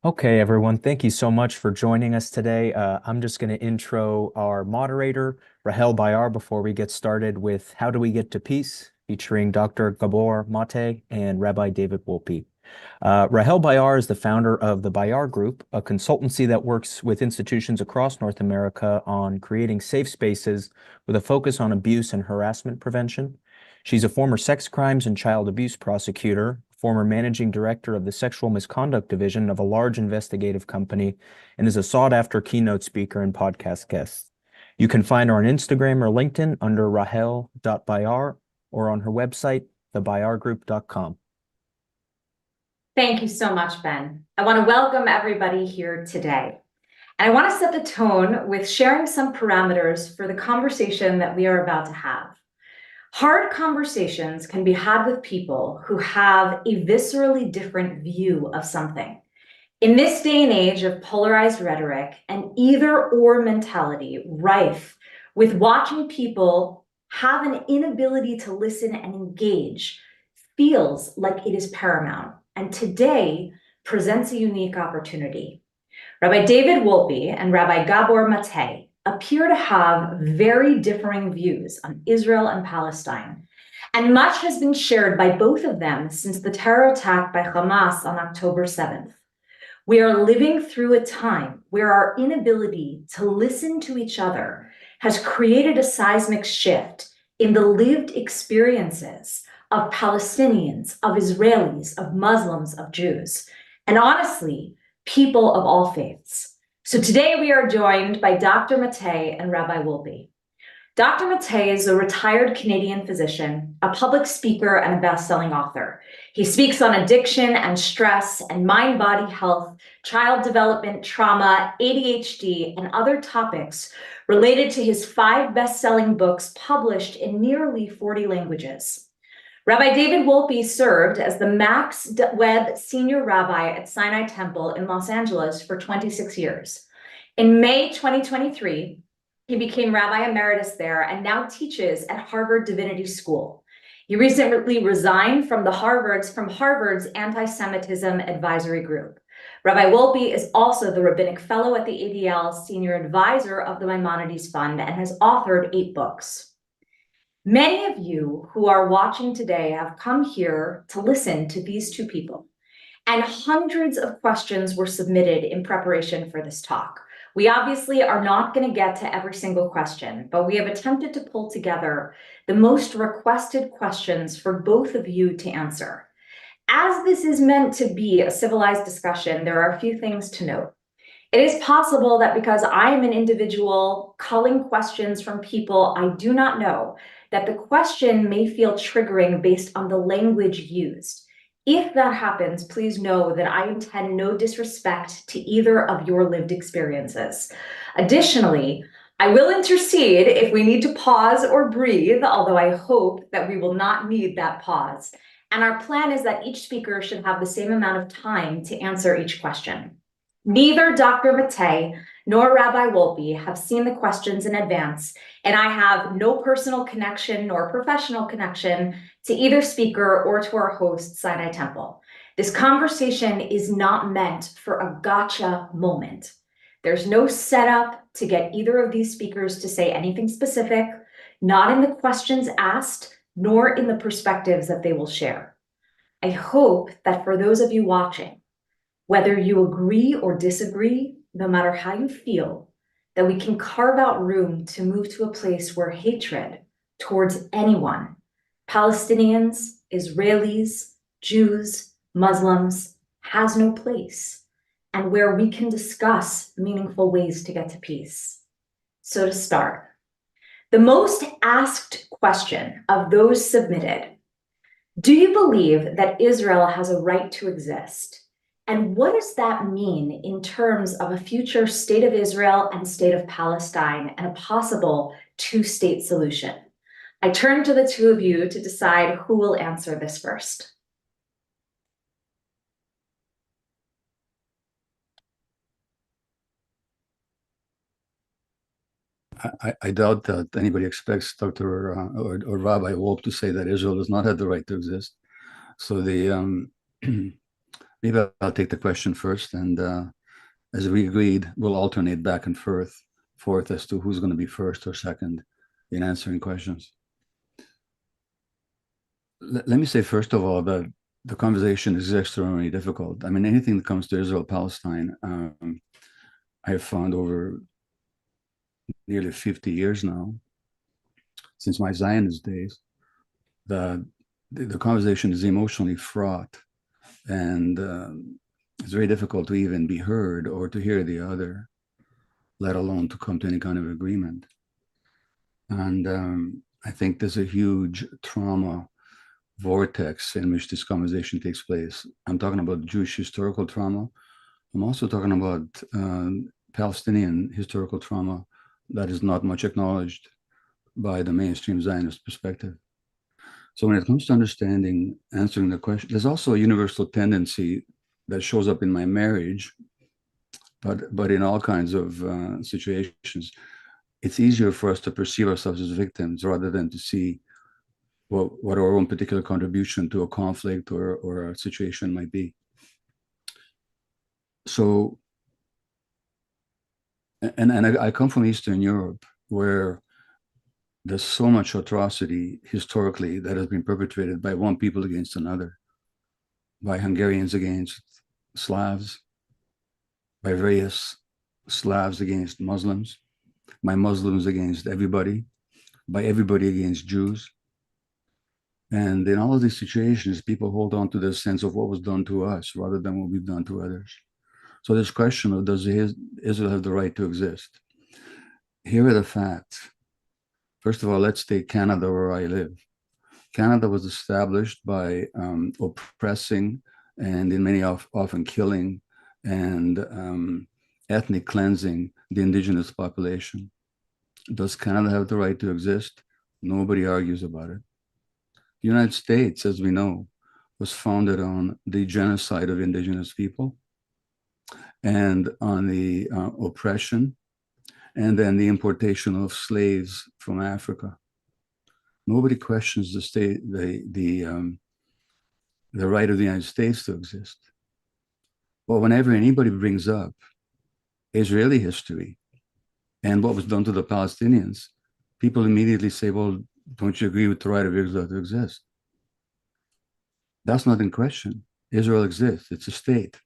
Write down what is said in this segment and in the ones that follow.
Okay, everyone, thank you so much for joining us today. I'm just going to intro our moderator, Rahel Bayar, before we get started with How Do We Get to Peace, featuring Dr. Gabor Maté and Rabbi David Wolpe. Rahel Bayar is the founder of the Bayar Group, a consultancy that works with institutions across North America on creating safe spaces with a focus on abuse and harassment prevention. She's a former sex crimes and child abuse prosecutor, former managing director of the Sexual Misconduct Division of a large investigative company, and is a sought-after keynote speaker and podcast guest. You can find her on Instagram or LinkedIn under rahel.bayar or on her website, thebayargroup.com. Thank you so much, Ben. I want to welcome everybody here today. And I want to set the tone with sharing some parameters for the conversation that we are about to have. Hard conversations can be had with people who have a viscerally different view of something. In this day and age of polarized rhetoric and either-or mentality rife with watching people have an inability to listen and engage feels like it is paramount, and today presents a unique opportunity. Rabbi David Wolpe and Rabbi Gabor Maté appear to have very differing views on Israel and Palestine, and much has been shared by both of them since the terror attack by Hamas on October 7th. We are living through a time where our inability to listen to each other has created a seismic shift in the lived experiences of Palestinians, of Israelis, of Muslims, of Jews, and honestly, people of all faiths. So today we are joined by Dr. Maté and Rabbi Wolpe. Dr. Maté is a retired Canadian physician, a public speaker, and a best-selling author. He speaks on addiction and stress and mind-body health, child development, trauma, ADHD, and other topics related to his 5 best-selling books published in nearly 40 languages. Rabbi David Wolpe served as the Max Webb Senior Rabbi at Sinai Temple in Los Angeles for 26 years. In May 2023, he became Rabbi Emeritus there and now teaches at Harvard Divinity School. He recently resigned from Harvard's Anti-Semitism Advisory Group. Rabbi Wolpe is also the Rabbinic Fellow at the ADL, Senior Advisor of the Maimonides Fund, and has authored 8 books. Many of you who are watching today have come here to listen to these 2 people, and hundreds of questions were submitted in preparation for this talk. We obviously are not going to get to every single question, but we have attempted to pull together the most requested questions for both of you to answer. As this is meant to be a civilized discussion, there are a few things to note. It is possible that because I am an individual culling questions from people I do not know, that the question may feel triggering based on the language used. If that happens, please know that I intend no disrespect to either of your lived experiences. Additionally, I will intercede if we need to pause or breathe, although I hope that we will not need that pause. And our plan is that each speaker should have the same amount of time to answer each question. Neither Dr. Maté nor Rabbi Wolpe have seen the questions in advance, and I have no personal connection nor professional connection to either speaker or to our host, Sinai Temple. This conversation is not meant for a gotcha moment. There's no setup to get either of these speakers to say anything specific, not in the questions asked, nor in the perspectives that they will share. I hope that for those of you watching, whether you agree or disagree, no matter how you feel, that we can carve out room to move to a place where hatred towards anyone, Palestinians, Israelis, Jews, Muslims, has no place, and where we can discuss meaningful ways to get to peace. So to start, the most asked question of those submitted: do you believe that Israel has a right to exist? And what does that mean in terms of a future state of Israel and state of Palestine and a possible 2-state solution? I turn to the 2 of you to decide who will answer this first. I doubt that anybody expects Dr. or Rabbi Wolpe to say that Israel does not have the right to exist. So the Maybe I'll take the question first, and as we agreed, we'll alternate back and forth as to who's going to be first or second in answering questions. Let me say, first of all, that the conversation is extraordinarily difficult. I mean, anything that comes to Israel-Palestine, I have found over nearly 50 years now, since my Zionist days, that the conversation is emotionally fraught, and it's very difficult to even be heard or to hear the other, let alone to come to any kind of agreement. And I think there's a huge trauma vortex in which this conversation takes place. I'm talking about Jewish historical trauma. I'm also talking about Palestinian historical trauma that is not much acknowledged by the mainstream Zionist perspective. So when it comes to understanding, answering the question, there's also a universal tendency that shows up in my marriage, but in all kinds of situations. It's easier for us to perceive ourselves as victims rather than to see what our own particular contribution to a conflict or a situation might be. So, and I come from Eastern Europe, where there's so much atrocity historically that has been perpetrated by one people against another, by Hungarians against Slavs, by various Slavs against Muslims, by Muslims against everybody, by everybody against Jews. And in all of these situations, people hold on to this sense of what was done to us rather than what we've done to others. So this question of, does Israel have the right to exist? Here are the facts. First of all, let's take Canada, where I live. Canada was established by oppressing and in many often killing and ethnic cleansing the indigenous population. Does Canada have the right to exist? Nobody argues about it. The United States, as we know, was founded on the genocide of indigenous people and on the oppression and then the importation of slaves from Africa. Nobody questions the right of the United States to exist. But whenever anybody brings up Israeli history and what was done to the Palestinians, people immediately say, well, don't you agree with the right of Israel to exist? That's not in question. Israel exists. It's a state.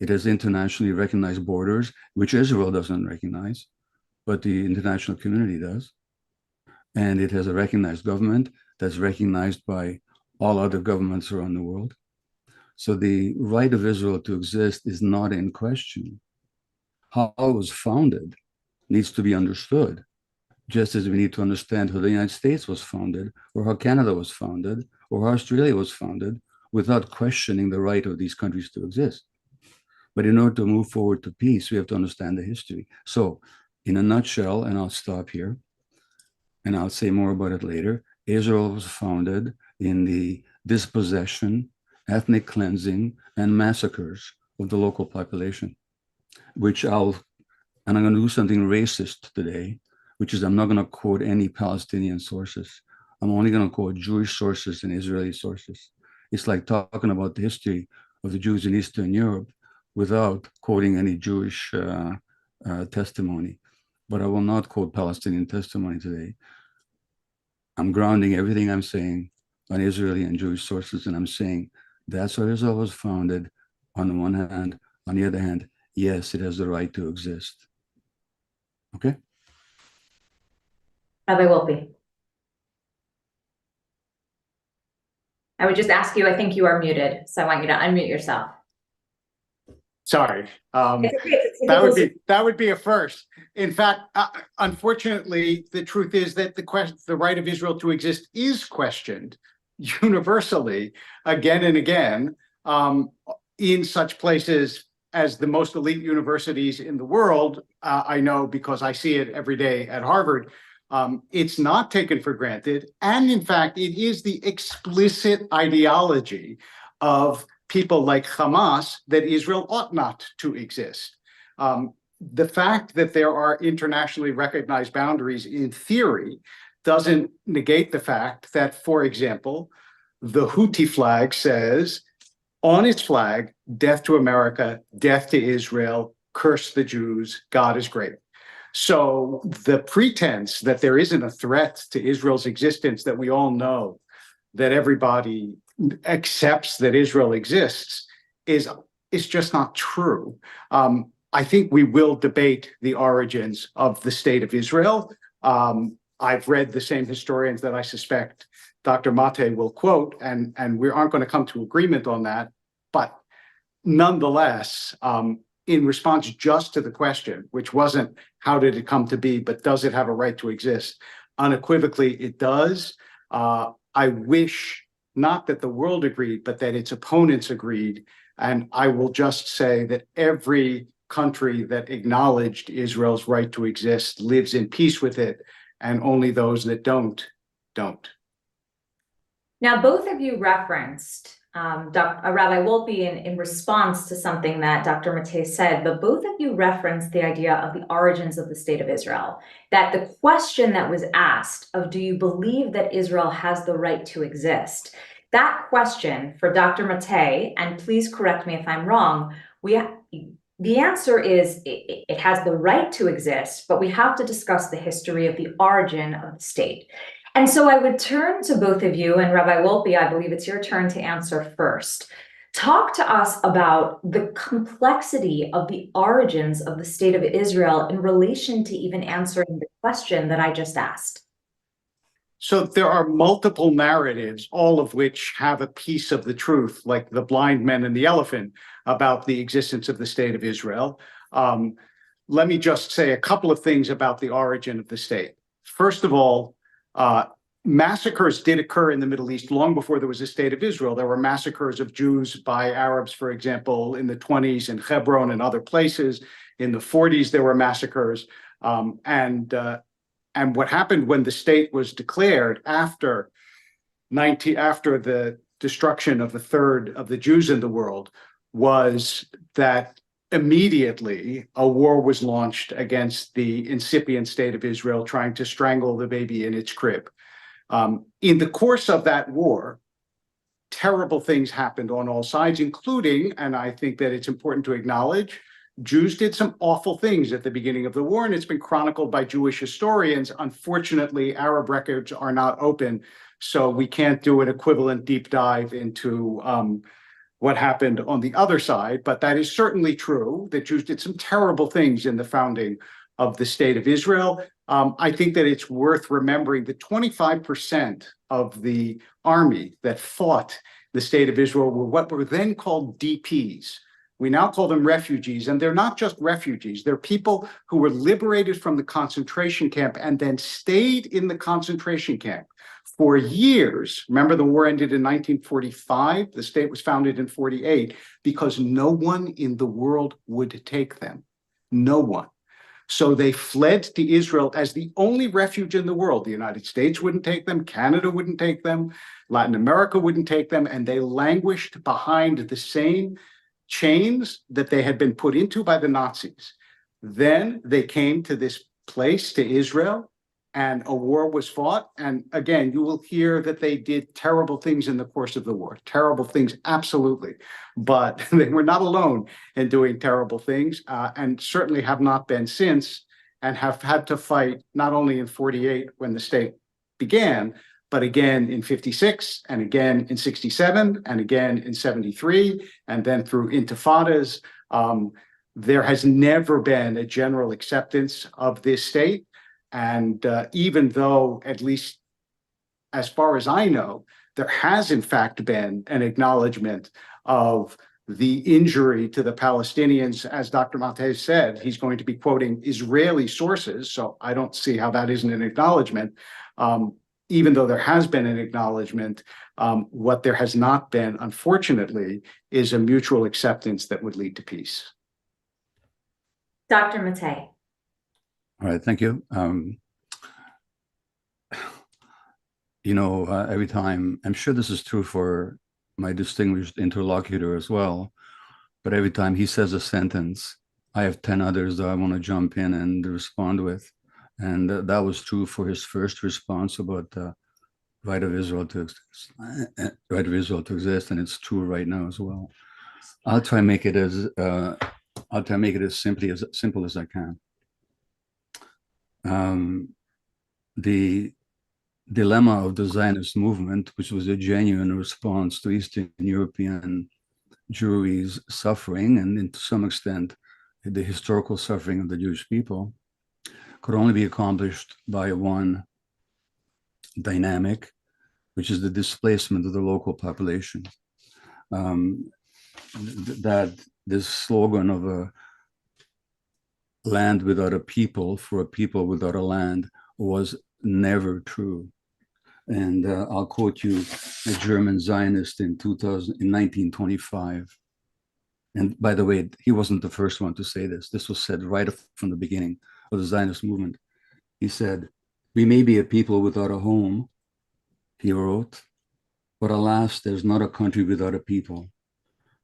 It has internationally recognized borders, which Israel doesn't recognize, but the international community does. And it has a recognized government that's recognized by all other governments around the world. So the right of Israel to exist is not in question. How it was founded needs to be understood, just as we need to understand how the United States was founded, or how Canada was founded, or how Australia was founded, without questioning the right of these countries to exist. But in order to move forward to peace, we have to understand the history. So in a nutshell, and I'll stop here, and I'll say more about it later, Israel was founded in the dispossession, ethnic cleansing, and massacres of the local population, which I'm going to do something racist today, which is I'm not going to quote any Palestinian sources. I'm only going to quote Jewish sources and Israeli sources. It's like talking about the history of the Jews in Eastern Europe without quoting any Jewish testimony. But I will not quote Palestinian testimony today. I'm grounding everything I'm saying on Israeli and Jewish sources, and I'm saying that's how Israel was founded on the one hand. On the other hand, yes, it has the right to exist. Okay? Rabbi Wolpe. I would just ask you, I think you are muted, so I want you to unmute yourself. Sorry. It's okay. That would be a first. In fact, unfortunately, the truth is that the right of Israel to exist is questioned universally again and again in such places as the most elite universities in the world. I know because I see it every day at Harvard. It's not taken for granted. And in fact, it is the explicit ideology of people like Hamas that Israel ought not to exist. The fact that there are internationally recognized boundaries in theory doesn't negate the fact that, for example, the Houthi flag says on its flag, death to America, death to Israel, curse the Jews, God is great. So the pretense that there isn't a threat to Israel's existence, that we all know, that everybody accepts that Israel exists, is just not true. I think we will debate the origins of the state of Israel. I've read the same historians that I suspect Dr. Maté will quote, and we aren't going to come to agreement on that. But nonetheless, in response just to the question, which wasn't how did it come to be, but does it have a right to exist? Unequivocally, it does. I wish not that the world agreed, but that its opponents agreed. And I will just say that every country that acknowledged Israel's right to exist lives in peace with it, and only those that don't. Now, both of you referenced Rabbi Wolpe in response to something that Dr. Maté said, but both of you referenced the idea of the origins of the state of Israel, that the question that was asked of, do you believe that Israel has the right to exist? That question for Dr. Maté, and please correct me if I'm wrong, the answer is it has the right to exist, but we have to discuss the history of the origin of the state. And so I would turn to both of you, and Rabbi Wolpe, I believe it's your turn to answer first. Talk to us about the complexity of the origins of the state of Israel in relation to even answering the question that I just asked. So there are multiple narratives, all of which have a piece of the truth, like the blind men and the elephant, about the existence of the state of Israel. Let me just say a couple of things about the origin of the state. First of all, massacres did occur in the Middle East long before there was a state of Israel. There were massacres of Jews by Arabs, for example, in the 1920s in Hebron and other places. In the 1940s, there were massacres. And what happened when the state was declared after the destruction of a third of the Jews in the world was that immediately a war was launched against the incipient state of Israel, trying to strangle the baby in its crib. In the course of that war, terrible things happened on all sides, including, and I think that it's important to acknowledge, Jews did some awful things at the beginning of the war, and it's been chronicled by Jewish historians. Unfortunately, Arab records are not open, so we can't do an equivalent deep dive into what happened on the other side, but that is certainly true, that Jews did some terrible things in the founding of the state of Israel. I think that it's worth remembering that 25% of the army that fought the state of Israel were what were then called DPs. We now call them refugees, and they're not just refugees. They're people who were liberated from the concentration camp and then stayed in the concentration camp for years. Remember, the war ended in 1945. The state was founded in 1948 because no one in the world would take them. No one. So they fled to Israel as the only refuge in the world. The United States wouldn't take them. Canada wouldn't take them. Latin America wouldn't take them. And they languished behind the same chains that they had been put into by the Nazis. Then they came to this place, to Israel, and a war was fought. And again, you will hear that they did terrible things in the course of the war. Terrible things, absolutely. But they were not alone in doing terrible things, and certainly have not been since, and have had to fight not only in 1948 when the state began, but again in 1956, and again in 1967, and again in 1973, and then through intifadas. There has never been a general acceptance of this state. And even though, at least as far as I know, there has in fact been an acknowledgement of the injury to the Palestinians, as Dr. Maté said, he's going to be quoting Israeli sources. So I don't see how that isn't an acknowledgement. Even though there has been an acknowledgement, what there has not been, unfortunately, is a mutual acceptance that would lead to peace. Dr. Maté. All right, thank you. Every time, I'm sure this is true for my distinguished interlocutor as well, but every time he says a sentence, I have 10 others that I want to jump in and respond with. And that was true for his first response about the right of Israel to exist, and it's true right now as well. I'll try and make it as simple as I can. The dilemma of the Zionist movement, which was a genuine response to Eastern European Jewry's suffering, and to some extent, the historical suffering of the Jewish people, could only be accomplished by one dynamic, which is the displacement of the local population. That this slogan of a land without a people for a people without a land was never true. And I'll quote you a German Zionist in 1925. And by the way, he wasn't the first one to say this. This was said right from the beginning of the Zionist movement. He said, "We may be a people without a home," he wrote, "but alas, there's not a country without a people.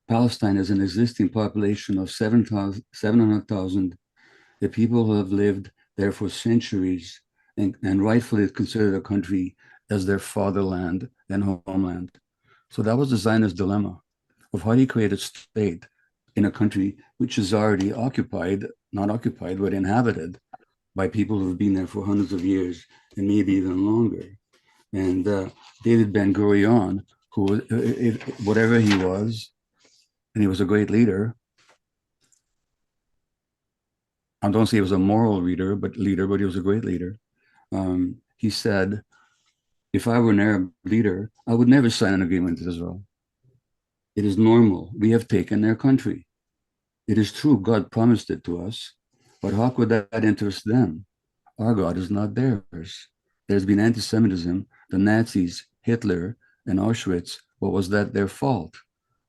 Palestine has an existing population of 700,000, the people who have lived there for centuries and rightfully considered a country as their fatherland and homeland." So that was the Zionist dilemma of how do you create a state in a country which is already occupied, not occupied, but inhabited by people who have been there for hundreds of years and maybe even longer. And David Ben-Gurion, who, whatever he was, and he was a great leader. I don't say he was a moral leader, but he was a great leader. He said, "If I were an Arab leader, I would never sign an agreement with Israel. It is normal. We have taken their country. It is true, God promised it to us, but how could that interest them? Our God is not theirs. There's been anti-Semitism, the Nazis, Hitler, and Auschwitz. But was that their fault?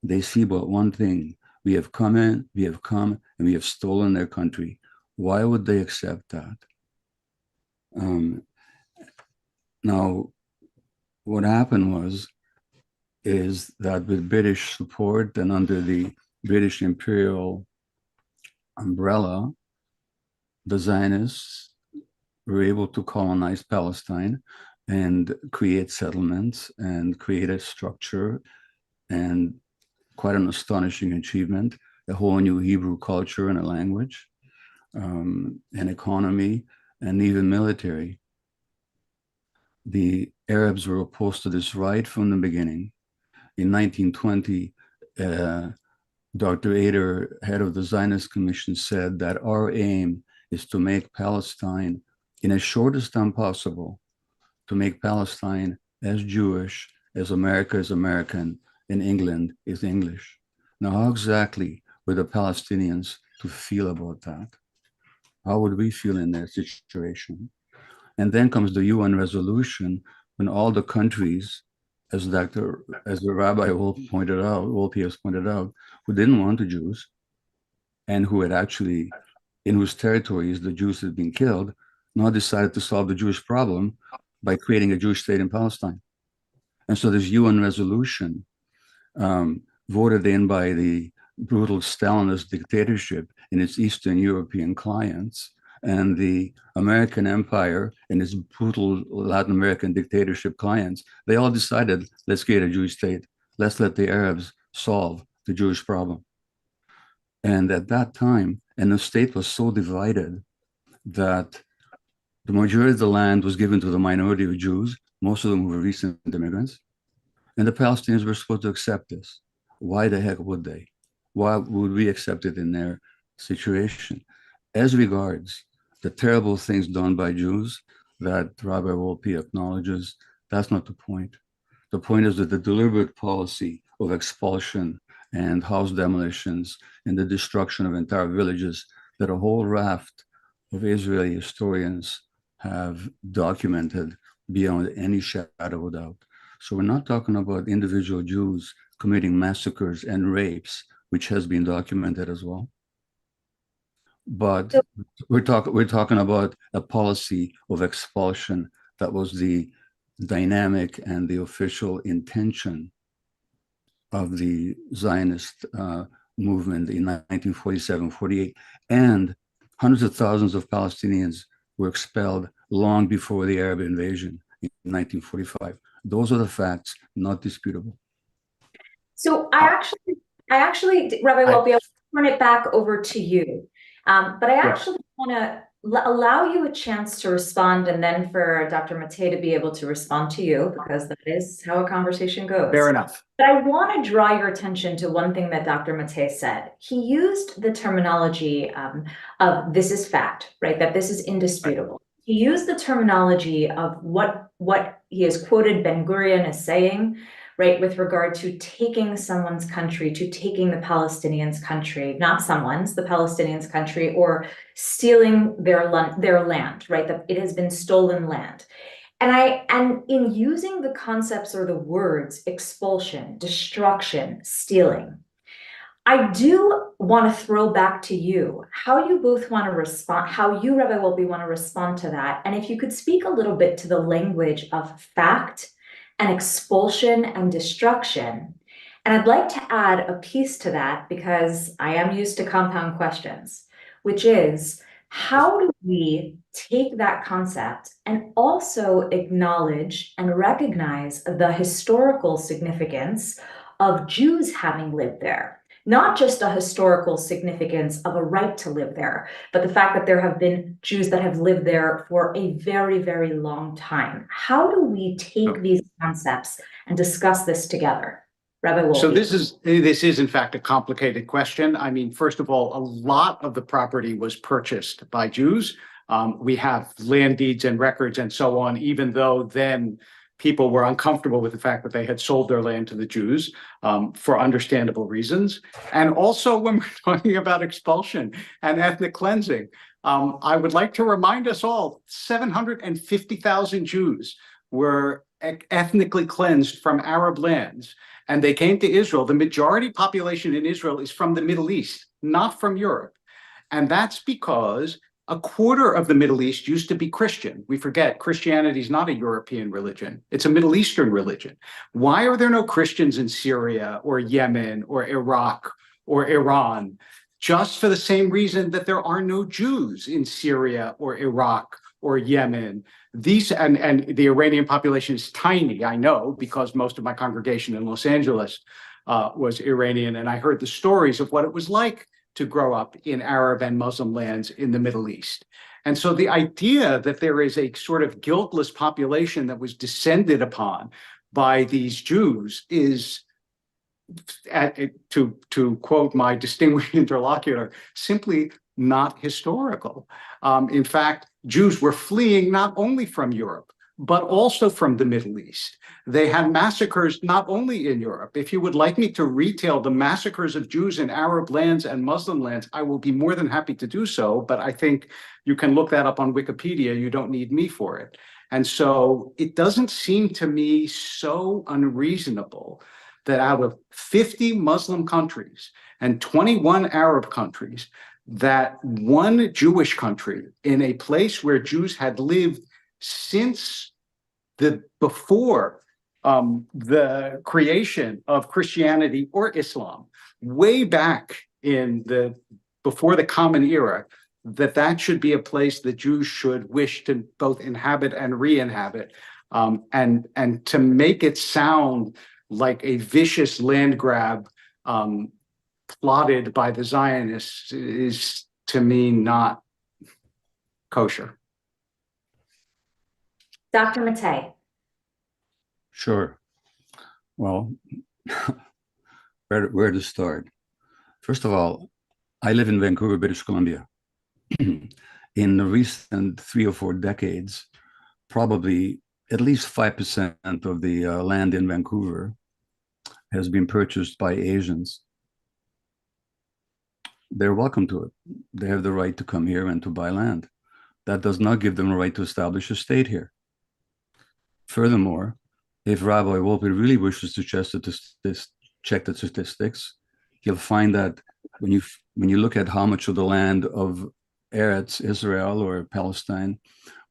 They see but one thing. We have come in, and we have stolen their country. Why would they accept that?" Now, what happened is that with British support and under the British imperial umbrella, the Zionists were able to colonize Palestine and create settlements and create a structure, and quite an astonishing achievement, a whole new Hebrew culture and a language, an economy, and even military. The Arabs were opposed to this right from the beginning. In 1920, Dr. Ader, head of the Zionist Commission, said that our aim is to make Palestine, in as short as time possible, to make Palestine as Jewish as America is American and England is English. Now, how exactly were the Palestinians to feel about that? How would we feel in that situation? And then comes the UN resolution when all the countries, as the Rabbi Wolpe has pointed out, who didn't want the Jews and who had actually, in whose territories the Jews had been killed, now decided to solve the Jewish problem by creating a Jewish state in Palestine. And so this UN resolution, voted in by the brutal Stalinist dictatorship in its Eastern European clients, and the American empire and its brutal Latin American dictatorship clients, they all decided, let's create a Jewish state. Let's let the Arabs solve the Jewish problem. And at that time, and the state was so divided that the majority of the land was given to the minority of Jews, most of them were recent immigrants, and the Palestinians were supposed to accept this. Why the heck would they? Why would we accept it in their situation? As regards the terrible things done by Jews that Rabbi Wolpe acknowledges, that's not the point. The point is that the deliberate policy of expulsion and house demolitions and the destruction of entire villages that a whole raft of Israeli historians have documented beyond any shadow of a doubt. So we're not talking about individual Jews committing massacres and rapes, which has been documented as well. But we're talking about a policy of expulsion that was the dynamic and the official intention of the Zionist movement in 1947-48, and hundreds of thousands of Palestinians were expelled long before the Arab invasion in 1945. Those are the facts, not disputable. So I I actually, Rabbi I- Wolpe, I'll turn it back over to you. But I Yeah. actually want to allow you a chance to respond, and then for Dr. Maté to be able to respond to you, because that is how a conversation goes. Fair enough. But I want to draw your attention to one thing that Dr. Maté said. He used the terminology of this is fact, right? That this is indisputable. He used the terminology of what he has quoted Ben Gurion as saying, right, with regard to taking someone's country, to taking the Palestinians' country, not someone's, the Palestinians' country, or stealing their land, right? That it has been stolen land. And in using the concepts or the words expulsion, destruction, stealing, I do want to throw back to you how you both want to respond, how you, Rabbi Wolpe, want to respond to that. And if you could speak a little bit to the language of fact and expulsion and destruction. And I'd like to add a piece to that because I am used to compound questions, which is how do we take that concept and also acknowledge and recognize the historical significance of Jews having lived there? Not just a historical significance of a right to live there, but the fact that there have been Jews that have lived there for a very, very long time. How do we take these concepts and discuss this together? Rabbi Wolpe. So this is in fact a complicated question. I mean, first of all, a lot of the property was purchased by Jews. We have land deeds and records and so on, even though then people were uncomfortable with the fact that they had sold their land to the Jews for understandable reasons. And also when we're talking about expulsion and ethnic cleansing, I would like to remind us all, 750,000 Jews were ethnically cleansed from Arab lands, and they came to Israel. The majority population in Israel is from the Middle East, not from Europe. And that's because a quarter of the Middle East used to be Christian. We forget Christianity is not a European religion. It's a Middle Eastern religion. Why are there no Christians in Syria or Yemen or Iraq or Iran? Just for the same reason that there are no Jews in Syria or Iraq or Yemen. These and the Iranian population is tiny, I know, because most of my congregation in Los Angeles was Iranian, and I heard the stories of what it was like to grow up in Arab and Muslim lands in the Middle East. And so the idea that there is a sort of guiltless population that was descended upon by these Jews is, to quote my distinguished interlocutor, simply not historical. In fact, Jews were fleeing not only from Europe, but also from the Middle East. They had massacres not only in Europe. If you would like me to retail the massacres of Jews in Arab lands and Muslim lands, I will be more than happy to do so, but I think you can look that up on Wikipedia. You don't need me for it. And so it doesn't seem to me so unreasonable that out of 50 Muslim countries and 21 Arab countries, that one Jewish country in a place where Jews had lived since before the creation of Christianity or Islam, way back in before the Common Era, that should be a place that Jews should wish to both inhabit and re-inhabit, and to make it sound like a vicious land grab plotted by the Zionists is, to me, not kosher. Dr. Maté. Sure. Well, where to start? First of all, I live in Vancouver, British Columbia. In the recent 3 or 4 decades, probably at least 5% of the land in Vancouver has been purchased by Asians. They're welcome to it. They have the right to come here and to buy land. That does not give them a right to establish a state here. Furthermore, if Rabbi Wolpe really wishes to check the statistics, you'll find that when you look at how much of the land of Eretz Israel or Palestine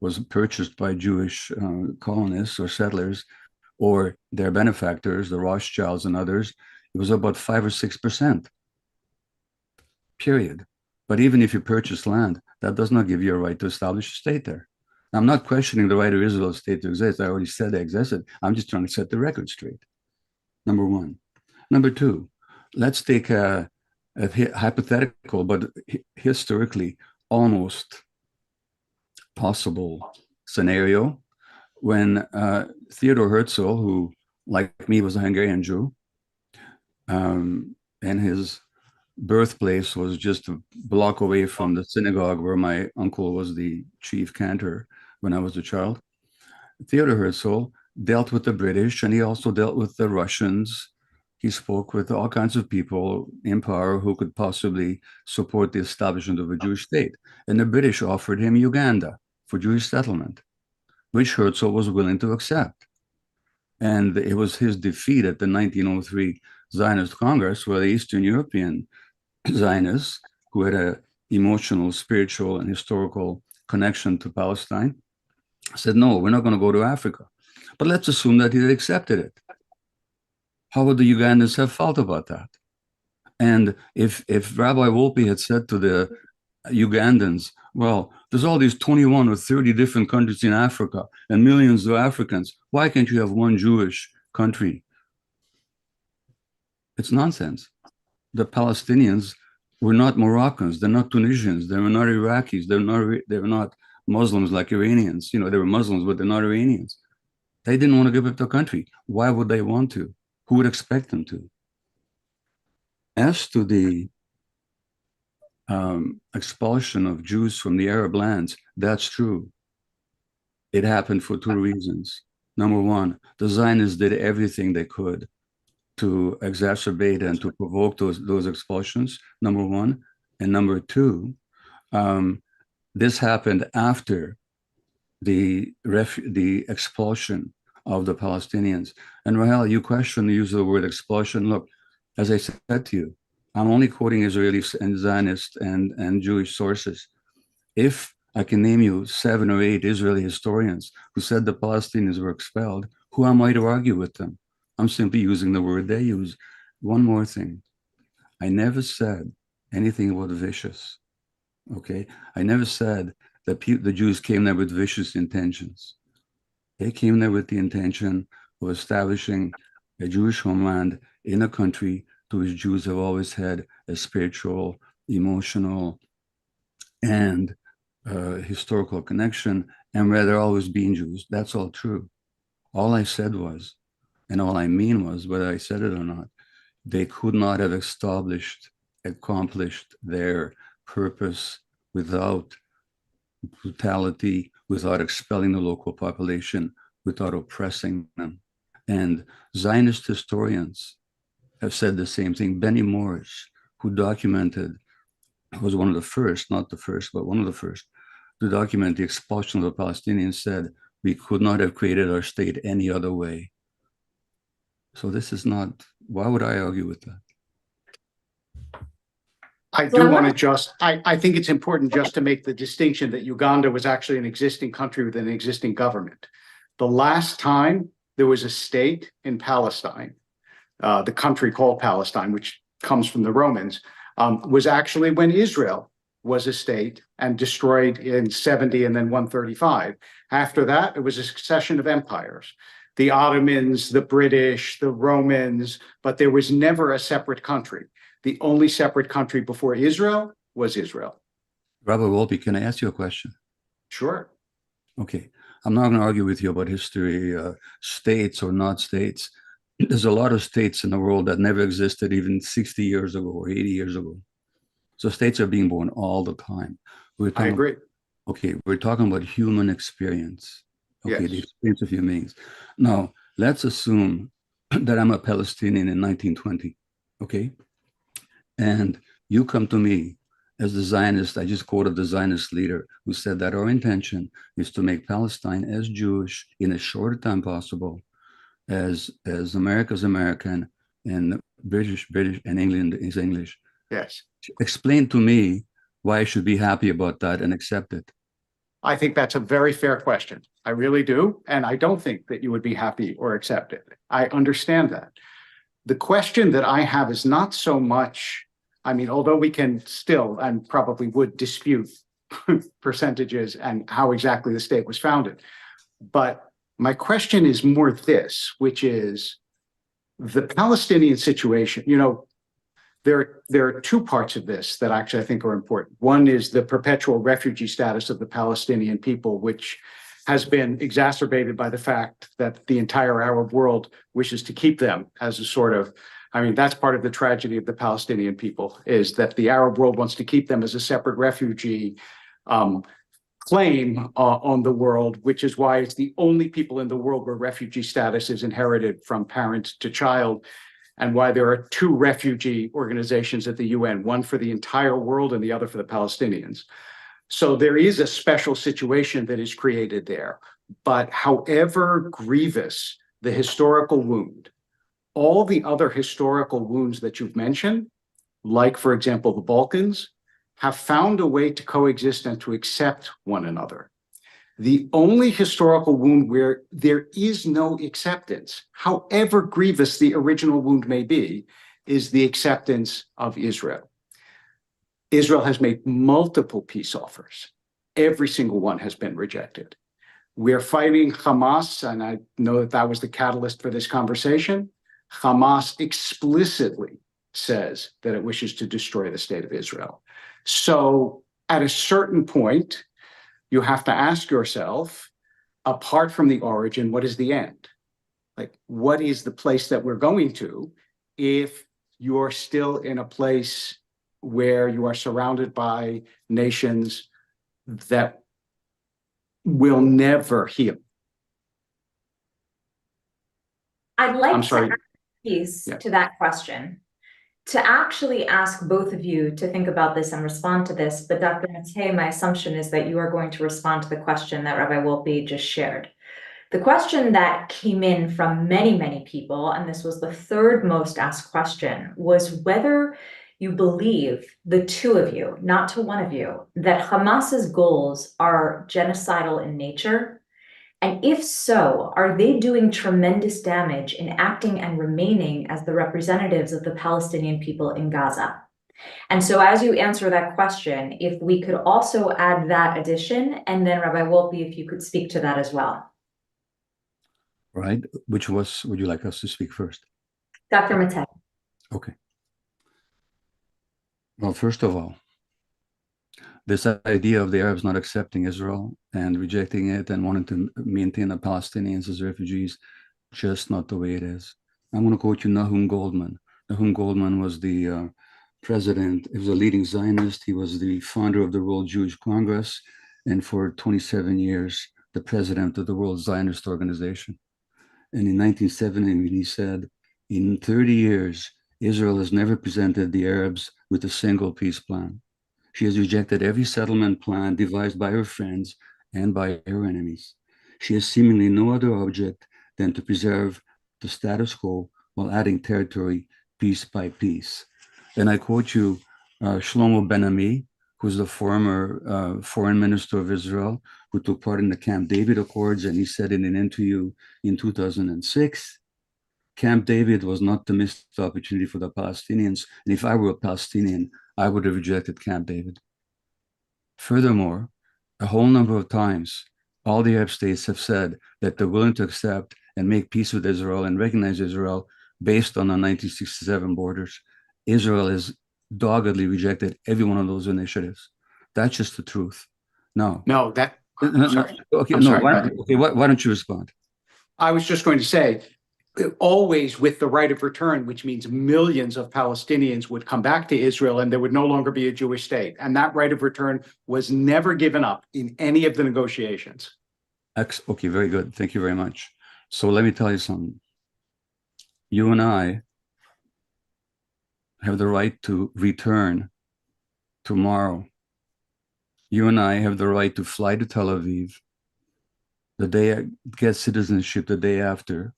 was purchased by Jewish colonists or settlers or their benefactors, the Rothschilds and others, it was about 5 or 6%. Period. But even if you purchase land, that does not give you a right to establish a state there. I'm not questioning the right of Israel's state to exist. I already said they existed. I'm just trying to set the record straight. Number one. Number two, let's take a hypothetical, but historically almost possible scenario when Theodor Herzl, who like me was a Hungarian Jew, and his birthplace was just a block away from the synagogue where my uncle was the chief cantor when I was a child. Theodor Herzl dealt with the British, and he also dealt with the Russians. He spoke with all kinds of people in power who could possibly support the establishment of a Jewish state. And the British offered him Uganda for Jewish settlement, which Herzl was willing to accept. And it was his defeat at the 1903 Zionist Congress where the Eastern European Zionists, who had an emotional, spiritual, and historical connection to Palestine, said, no, we're not going to go to Africa. But let's assume that he had accepted it. How would the Ugandans have felt about that? And if Rabbi Wolpe had said to the Ugandans, well, there's all these 21 or 30 different countries in Africa and millions of Africans, why can't you have one Jewish country? It's nonsense. The Palestinians were not Moroccans, they're not Tunisians, they were not Iraqis, they were not Muslims like Iranians. You know, they were Muslims, but they're not Iranians. They didn't want to give up their country. Why would they want to? Who would expect them to? As to the expulsion of Jews from the Arab lands, that's true. It happened for two reasons. Number one, the Zionists did everything they could to exacerbate and to provoke those expulsions, number one. And number two, this happened after the expulsion of the Palestinians. And Rahel, you question the use of the word expulsion. Look, as I said to you, I'm only quoting Israeli and Zionist and Jewish sources. If I can name you 7 or 8 Israeli historians who said the Palestinians were expelled, who am I to argue with them? I'm simply using the word they use. One more thing. I never said anything about vicious, okay? I never said that the Jews came there with vicious intentions. They came there with the intention of establishing a Jewish homeland in a country to which Jews have always had a spiritual, emotional, and historical connection, and where they're always being Jews. That's all true. All I said was, and all I mean was, whether I said it or not, they could not have accomplished their purpose without brutality, without expelling the local population, without oppressing them. And Zionist historians have said the same thing. Benny Morris, who documented, was one of the first, not the first, but one of the first, to document the expulsion of the Palestinians, said, we could not have created our state any other way. So this is not, why would I argue with that? I do want to just, I think it's important just to make the distinction that Uganda was actually an existing country with an existing government. The last time there was a state in Palestine, the country called Palestine, which comes from the Romans, was actually when Israel was a state and destroyed in 70 and then 135. After that, it was a succession of empires. The Ottomans, the British, the Romans, but there was never a separate country. The only separate country before Israel was Israel. Rabbi Wolpe, can I ask you a question? Sure. Okay. I'm not going to argue with you about history, states or not states. There's a lot of states in the world that never existed even 60 years ago or 80 years ago. So states are being born all the time. I agree. Okay, we're talking about human experience. Okay, Yes. the experience of human beings. Now, let's assume that I'm a Palestinian in 1920, okay? And you come to me as the Zionist, I just quoted the Zionist leader who said that our intention is to make Palestine as Jewish in as short a time possible as America's American and British and England is English. Yes. Explain to me why I should be happy about that and accept it. I think that's a very fair question. I really do. And I don't think that you would be happy or accept it. I understand that. The question that I have is not so much, I mean, although we can still and probably would dispute percentages and how exactly the state was founded. But my question is more this, which is the Palestinian situation. You know, there are two parts of this that actually I think are important. One is the perpetual refugee status of the Palestinian people, which has been exacerbated by the fact that the entire Arab world wishes to keep them as a sort of, I mean, that's part of the tragedy of the Palestinian people, is that the Arab world wants to keep them as a separate refugee claim on the world, which is why it's the only people in the world where refugee status is inherited from parent to child, and why there are two refugee organizations at the UN, one for the entire world and the other for the Palestinians. So there is a special situation that is created there. But however grievous the historical wound, all the other historical wounds that you've mentioned, like, for example, the Balkans, have found a way to coexist and to accept one another. The only historical wound where there is no acceptance, however grievous the original wound may be, is the acceptance of Israel. Israel has made multiple peace offers. Every single one has been rejected. We're fighting Hamas, and I know that that was the catalyst for this conversation. Hamas explicitly says that it wishes to destroy the state of Israel. So at a certain point, you have to ask yourself, apart from the origin, what is the end? Like, what is the place that we're going to if you're still in a place where you are surrounded by nations that will never heal? I'd like I'm to sorry. add a piece Yeah. to that question, to actually ask both of you to think about this and respond to this. But Dr. Maté, my assumption is that you are going to respond to the question that Rabbi Wolpe just shared. The question that came in from many, many people, and this was the third most asked question, was whether you believe, the two of you, not to one of you, that Hamas's goals are genocidal in nature. And if so, are they doing tremendous damage in acting and remaining as the representatives of the Palestinian people in Gaza? And so as you answer that question, if we could also add that addition, and then Rabbi Wolpe, if you could speak to that as well. Right. Which was, would you like us to speak first? Dr. Maté. Okay. Well, first of all, this idea of the Arabs not accepting Israel and rejecting it and wanting to maintain the Palestinians as refugees, just not the way it is. I'm going to quote you Nahum Goldman. Nahum Goldman was the president, he was a leading Zionist. He was the founder of the World Jewish Congress, and for 27 years, the president of the World Zionist Organization. And in 1970, he said, in 30 years, Israel has never presented the Arabs with a single peace plan. She has rejected every settlement plan devised by her friends and by her enemies. She has seemingly no other object than to preserve the status quo while adding territory piece by piece. And I quote you Shlomo Ben-Ami, who's the former foreign minister of Israel, who took part in the Camp David Accords, and he said in an interview in 2006, Camp David was not the missed opportunity for the Palestinians, and if I were a Palestinian, I would have rejected Camp David. Furthermore, a whole number of times, all the Arab states have said that they're willing to accept and make peace with Israel and recognize Israel based on the 1967 borders. Israel has doggedly rejected every one of those initiatives. That's just the truth. No. No, that. Okay, I'm no. sorry, Why don't you respond? I was just going to say, always with the right of return, which means millions of Palestinians would come back to Israel and there would no longer be a Jewish state. And that right of return was never given up in any of the negotiations. Okay, very good. Thank you very much. So let me tell you something. You and I have the right to return tomorrow. You and I have the right to fly to Tel Aviv the day I get citizenship the day after.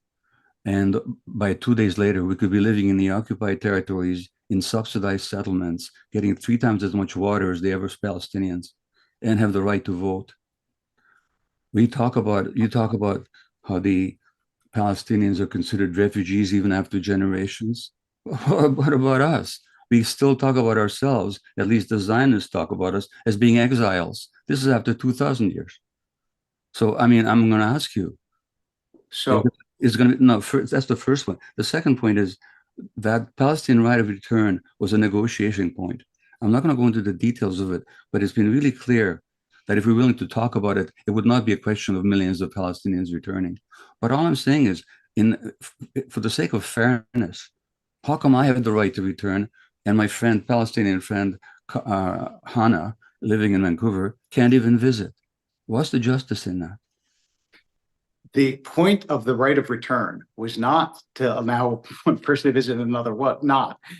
And by 2 days later, we could be living in the occupied territories in subsidized settlements, getting 3 times as much water as the average Palestinians, and have the right to vote. You talk about how the Palestinians are considered refugees even after generations. What about us? We still talk about ourselves, at least the Zionists talk about us, as being exiles. This is after 2,000 years. So, I mean, I'm going to ask you. So It's going to, no, that's the first one. The second point is, that Palestinian right of return was a negotiation point. I'm not going to go into the details of it, but it's been really clear that if we're willing to talk about it, it would not be a question of millions of Palestinians returning. But all I'm saying is, for the sake of fairness, how come I have the right to return and my friend, Palestinian friend, Hannah, living in Vancouver, can't even visit? What's the justice in that? The point of the right of return was not to allow one person to visit another,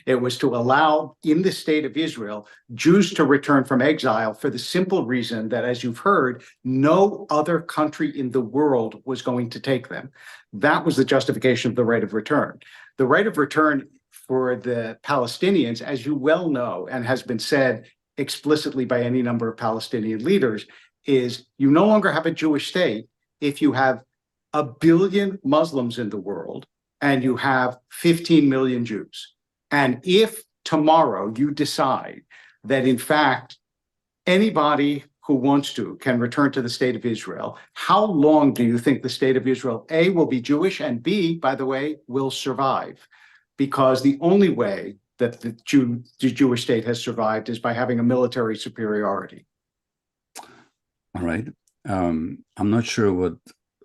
it was to allow, in the state of Israel, Jews to return from exile for the simple reason that, as you've heard, no other country in the world was going to take them. That was the justification of the right of return. The right of return for the Palestinians, as you well know, and has been said explicitly by any number of Palestinian leaders, is you no longer have a Jewish state if you have 1 billion Muslims in the world and you have 15 million Jews. And if tomorrow you decide that, in fact, anybody who wants to can return to the state of Israel, how long do you think the state of Israel, A, will be Jewish, and B, by the way, will survive? Because the only way that the Jewish state has survived is by having a military superiority. All right. I'm not sure what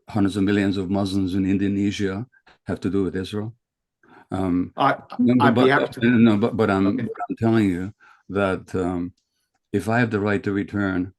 hundreds of millions of Muslims in Indonesia have to do with Israel. I'd be happy to. But I'm telling you that if I have the right to return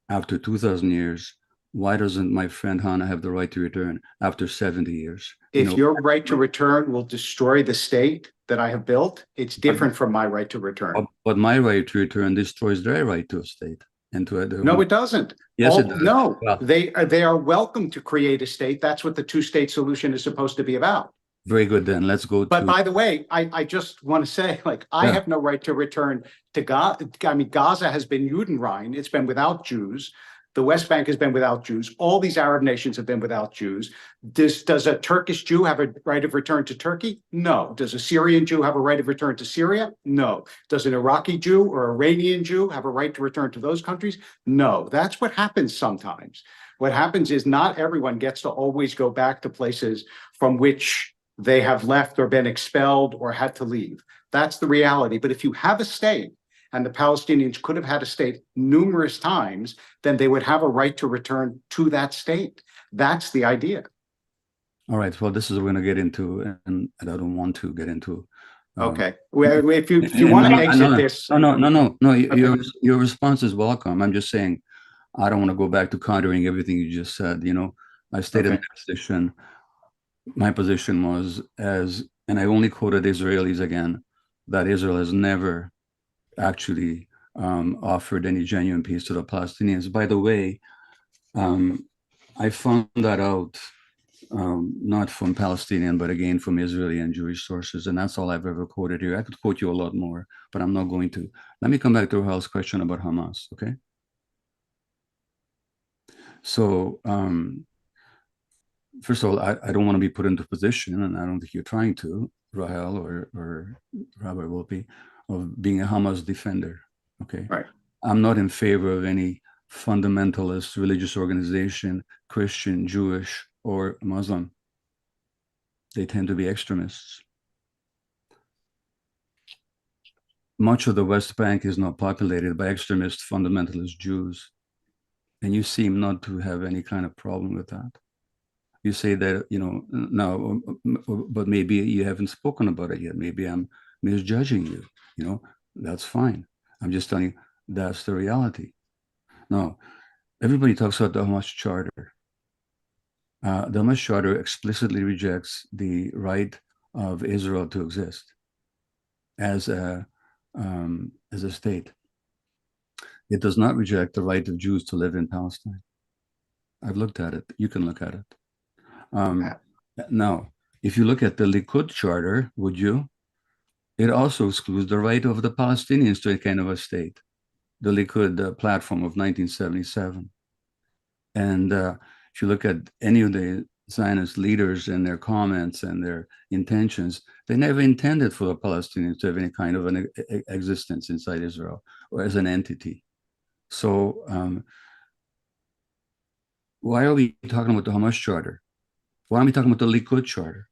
after 2,000 years, why doesn't my friend Hannah have the right to return after 70 years? If your right to return will destroy the state that I have built, it's different from my right to return. But my right to return destroys their right to a state. And to no, it doesn't. Yes, it does. No, well, they are welcome to create a state. That's what the two-state solution is supposed to be about. Very good, then. Let's go. But by the way, I just want to say, I have no right to return to Gaza. I mean, Gaza has been Judenrein. It's been without Jews. The West Bank has been without Jews. All these Arab nations have been without Jews. Does a Turkish Jew have a right of return to Turkey? No. Does a Syrian Jew have a right of return to Syria? No. Does an Iraqi Jew or Iranian Jew have a right to return to those countries? No. That's what happens sometimes. What happens is not everyone gets to always go back to places from which they have left or been expelled or had to leave. That's the reality. But if you have a state, and the Palestinians could have had a state numerous times, then they would have a right to return to that state. That's the idea. All right. Well, this is what we're going to get into, and I don't want to get into. Okay. Well, if you want to exit this. No. Okay. Your response is welcome. I'm just saying, I don't want to go back to countering everything you just said. I stated my position. My position was, and I only quoted Israelis again, that Israel has never actually offered any genuine peace to the Palestinians. By the way, I found that out not from Palestinian, but again from Israeli and Jewish sources, and that's all I've ever quoted here. I could quote you a lot more, but I'm not going to. Let me come back to Rahel's question about Hamas, okay? So, first of all, I don't want to be put into position, and I don't think you're trying to, Rahel or Rabbi Wolpe, of being a Hamas defender, okay? Right. I'm not in favor of any fundamentalist religious organization, Christian, Jewish, or Muslim. They tend to be extremists. Much of the West Bank is not populated by extremist fundamentalist Jews, and you seem not to have any kind of problem with that. You say that, now, but maybe you haven't spoken about it yet. Maybe I'm misjudging you. That's fine. I'm just telling you that's the reality. Now, everybody talks about the Hamas Charter. The Hamas Charter explicitly rejects the right of Israel to exist as a state. It does not reject the right of Jews to live in Palestine. I've looked at it. You can look at it. Now, if you look at the Likud Charter, would you? It also excludes the right of the Palestinians to a kind of a state, the Likud platform of 1977. And if you look at any of the Zionist leaders and their comments and their intentions, they never intended for the Palestinians to have any kind of an existence inside Israel or as an entity. So why are we talking about the Hamas Charter? Why are we talking about the Likud Charter?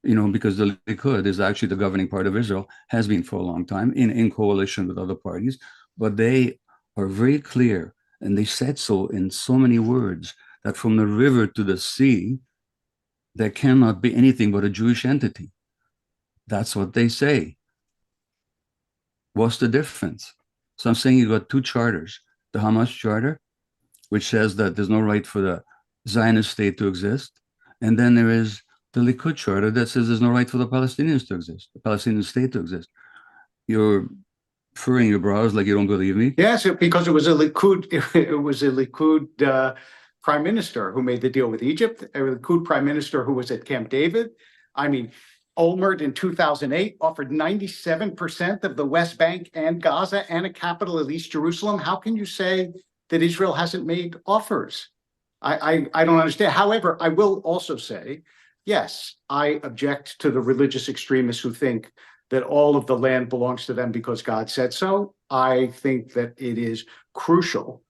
because the Likud is actually the governing part of Israel, has been for a long time in coalition with other parties, but they are very clear, and they said so in so many words, that from the river to the sea, there cannot be anything but a Jewish entity. That's what they say. What's the difference? So I'm saying you got two charters, the Hamas charter, which says that there's no right for the Zionist state to exist, and then there is the Likud charter that says there's no right for the Palestinians to exist, the Palestinian state to exist. You're furrowing your brows like you don't believe me? Yes, because it was a Likud prime minister who made the deal with Egypt, a Likud prime minister who was at Camp David. I mean, Olmert in 2008 offered 97% of the West Bank and Gaza and a capital of East Jerusalem. How can you say that Israel hasn't made offers? I don't understand. However, I will also say, yes, I object to the religious extremists who think that all of the land belongs to them because God said so. I think that it is crucial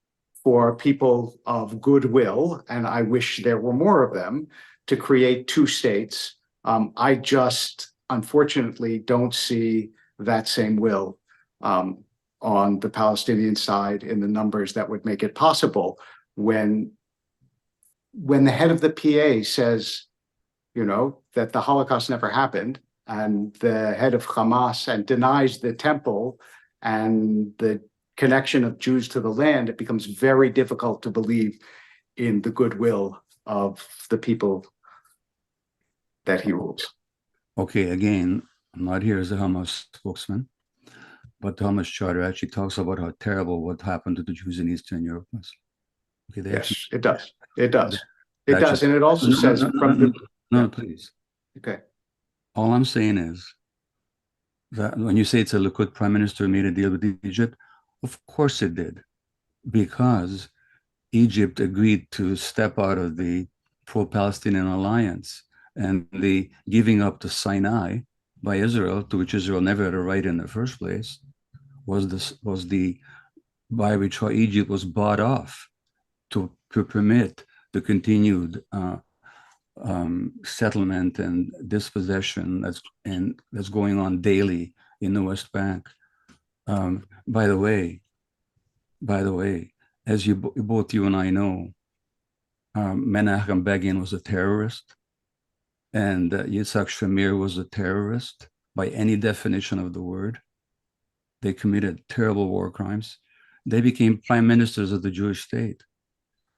for people of goodwill, and I wish there were more of them, to create two states. I just, unfortunately, don't see that same will on the Palestinian side in the numbers that would make it possible when the head of the PA says, that the Holocaust never happened, and the head of Hamas and denies the temple and the connection of Jews to the land, it becomes very difficult to believe in the goodwill of the people that he rules. Okay, again, I'm not here as a Hamas spokesman, but the Hamas charter actually talks about how terrible what happened to the Jews in Eastern Europe was. Okay, Yes, it does. It does. It does. And it also no, says no, please. Okay. All I'm saying is that when you say it's a Likud prime minister made a deal with Egypt, of course it did, because Egypt agreed to step out of the pro-Palestinian alliance, and the giving up to Sinai by Israel, to which Israel never had a right in the first place, was the by which Egypt was bought off to permit the continued settlement and dispossession that's going on daily in the West Bank. By the way, as both you and I know, Menachem Begin was a terrorist, and Yitzhak Shamir was a terrorist by any definition of the word. They committed terrible war crimes. They became prime ministers of the Jewish state.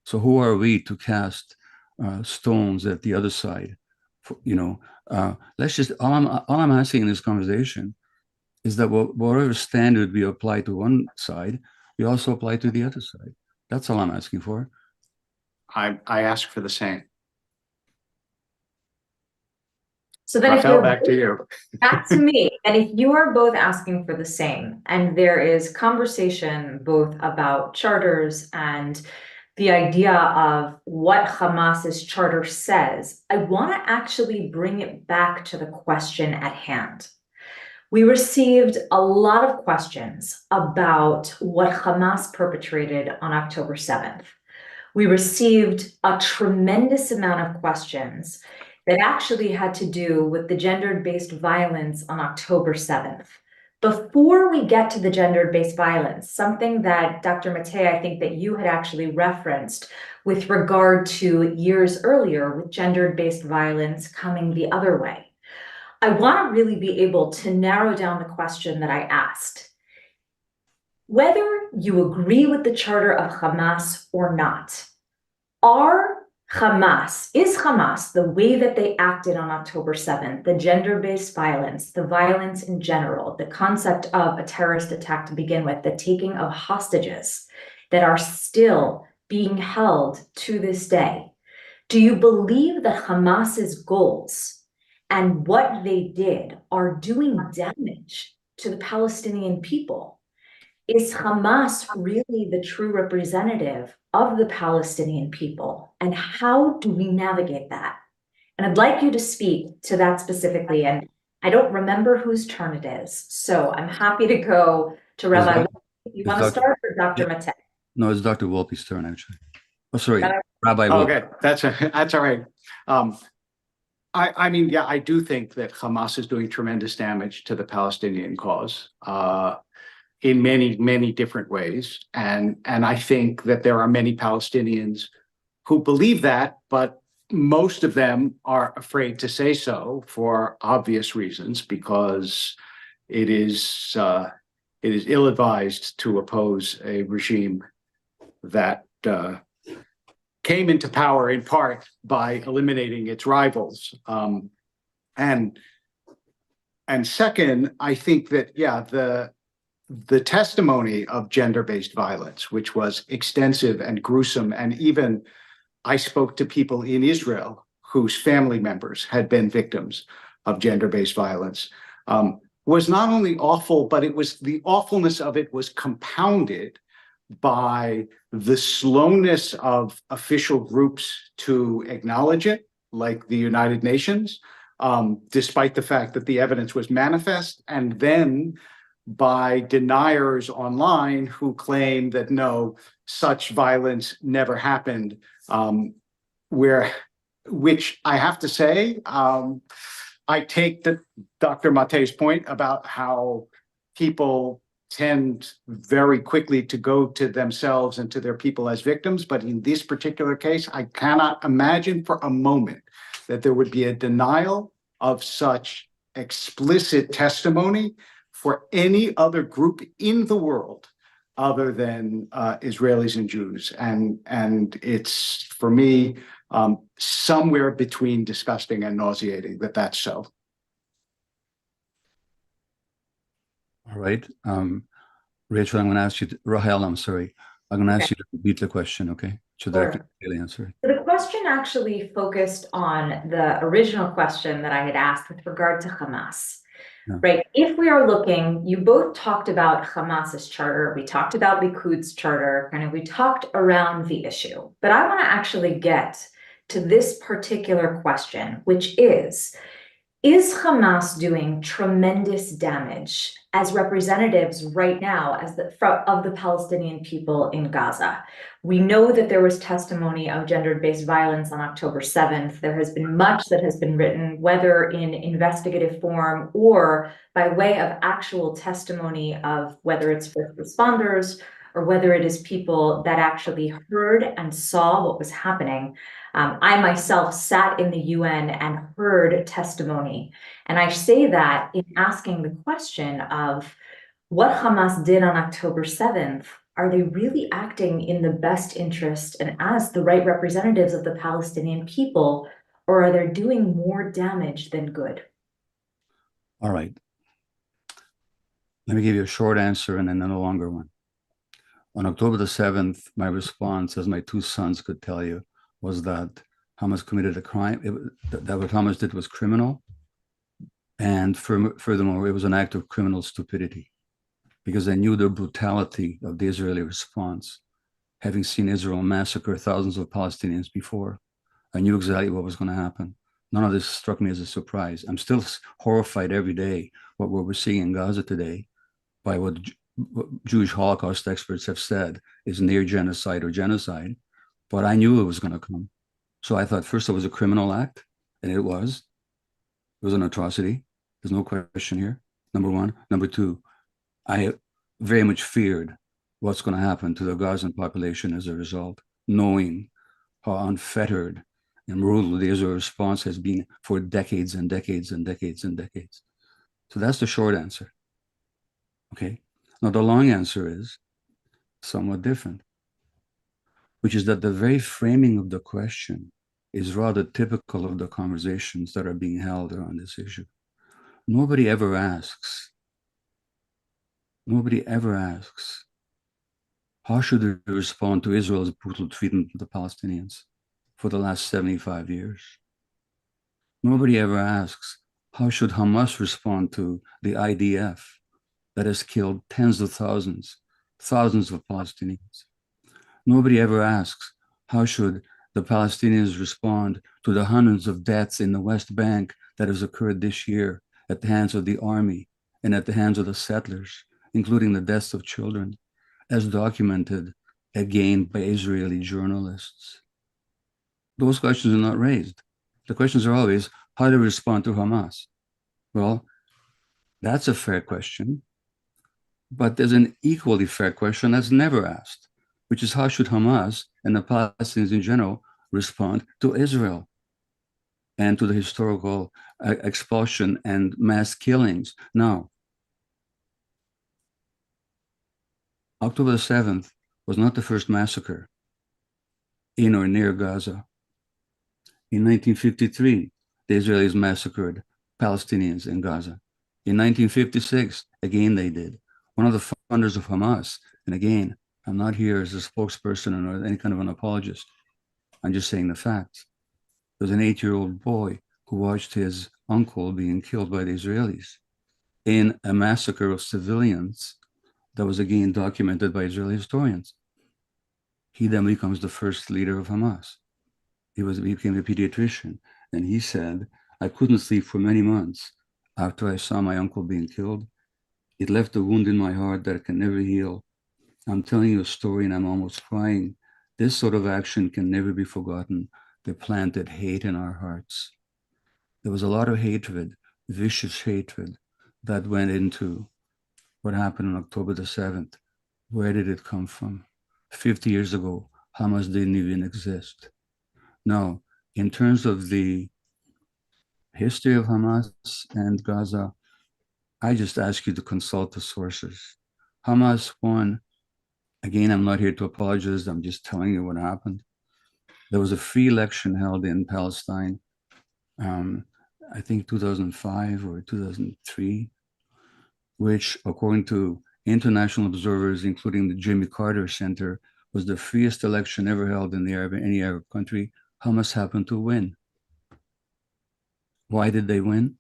So who are we to cast stones at the other side? Let's just, all I'm asking in this conversation is that whatever standard we apply to one side, we also apply to the other side. That's all I'm asking for. I ask for the same. So then Rahel, back to you. Back to me. And if you are both asking for the same, and there is conversation both about charters and the idea of what Hamas's charter says, I want to actually bring it back to the question at hand. We received a lot of questions about what Hamas perpetrated on October 7th. We received a tremendous amount of questions that actually had to do with the gender-based violence on October 7th. Before we get to the gender-based violence, something that Dr. Maté, I think that you had actually referenced with regard to years earlier with gender-based violence coming the other way. I want to really be able to narrow down the question that I asked. Whether you agree with the charter of Hamas or not, is Hamas, the way that they acted on October 7th, the gender-based violence, the violence in general, the concept of a terrorist attack to begin with, the taking of hostages that are still being held to this day, do you believe that Hamas's goals and what they did are doing damage to the Palestinian people? Is Hamas really the true representative of the Palestinian people? And how do we navigate that? And I'd like you to speak to that specifically. And I don't remember whose turn it is. So I'm happy to go to Rabbi Wolpe. If you want to start, or Dr. Maté? No, it's Dr. Wolpe's turn, actually. Oh, sorry, Rabbi Wolpe. Okay, that's all right. I mean, yeah, I do think that Hamas is doing tremendous damage to the Palestinian cause in many, many different ways. And I think that there are many Palestinians who believe that, but most of them are afraid to say so for obvious reasons, because it is ill-advised to oppose a regime that came into power in part by eliminating its rivals. And second, I think that, yeah, the testimony of gender-based violence, which was extensive and gruesome, and even I spoke to people in Israel whose family members had been victims of gender-based violence, was not only awful, but it was, the awfulness of it was compounded by the slowness of official groups to acknowledge it, like the United Nations, despite the fact that the evidence was manifest, and then by deniers online who claim that no, such violence never happened, which I have to say, I take Dr. Maté's point about how people tend very quickly to go to themselves and to their people as victims. But in this particular case, I cannot imagine for a moment that there would be a denial of such explicit testimony for any other group in the world other than Israelis and Jews. And it's, for me, somewhere between disgusting and nauseating that that's so. All right. Rachel, I'm going to ask you, Rahel, I'm sorry. I'm going to ask you to repeat the question, okay? So that I can really answer it. The question actually focused on the original question that I had asked with regard to Hamas. Yeah. Right? If we are looking, you both talked about Hamas's charter, we talked about Likud's charter, and we talked around the issue. But I want to actually get to this particular question, which is Hamas doing tremendous damage as representatives right now of the Palestinian people in Gaza? We know that there was testimony of gender-based violence on October 7th. There has been much that has been written, whether in investigative form or by way of actual testimony of whether it's first responders or whether it is people that actually heard and saw what was happening. I myself sat in the UN and heard testimony. And I say that in asking the question of what Hamas did on October 7th, are they really acting in the best interest and as the right representatives of the Palestinian people, or are they doing more damage than good? All right. Let me give you a short answer and then a longer one. On October the 7th, my response, as my two sons could tell you, was that Hamas committed a crime, that what Hamas did was criminal. And furthermore, it was an act of criminal stupidity, because I knew the brutality of the Israeli response. Having seen Israel massacre thousands of Palestinians before, I knew exactly what was going to happen. None of this struck me as a surprise. I'm still horrified every day what we're seeing in Gaza today by what Jewish Holocaust experts have said is near genocide or genocide, but I knew it was going to come. So I thought first it was a criminal act, and it was. It was an atrocity. There's no question here, number one. Number two, I very much feared what's going to happen to the Gazan population as a result, knowing how unfettered and brutal the Israel response has been for decades and decades and decades and decades. So that's the short answer. Okay. Now, the long answer is somewhat different, which is that the very framing of the question is rather typical of the conversations that are being held around this issue. Nobody ever asks, how should we respond to Israel's brutal treatment of the Palestinians for the last 75 years? Nobody ever asks, how should Hamas respond to the IDF that has killed tens of thousands of Palestinians? Nobody ever asks, how should the Palestinians respond to the hundreds of deaths in the West Bank that has occurred this year at the hands of the army and at the hands of the settlers, including the deaths of children, as documented again by Israeli journalists? Those questions are not raised. The questions are always, How do we respond to Hamas? Well, that's a fair question. But there's an equally fair question that's never asked, which is how should Hamas and the Palestinians in general respond to Israel and to the historical expulsion and mass killings? Now, October the 7th was not the first massacre in or near Gaza. In 1953, the Israelis massacred Palestinians in Gaza. In 1956, again they did. One of the founders of Hamas, and again, I'm not here as a spokesperson or any kind of an apologist. I'm just saying the facts. There was an 8-year-old boy who watched his uncle being killed by the Israelis in a massacre of civilians that was again documented by Israeli historians. He then becomes the first leader of Hamas. He became a pediatrician, and he said, I couldn't sleep for many months after I saw my uncle being killed. It left a wound in my heart that can never heal. I'm telling you a story and I'm almost crying. This sort of action can never be forgotten. They planted hate in our hearts. There was a lot of hatred, vicious hatred, that went into what happened on October the 7th. Where did it come from? 50 years ago, Hamas didn't even exist. Now, in terms of the history of Hamas and Gaza, I just ask you to consult the sources. Hamas won. Again, I'm not here to apologize. I'm just telling you what happened. There was a free election held in Palestine, I think 2005 or 2003, which, according to international observers, including the Jimmy Carter Center, was the freest election ever held in any Arab country. Hamas happened to win. Why did they win?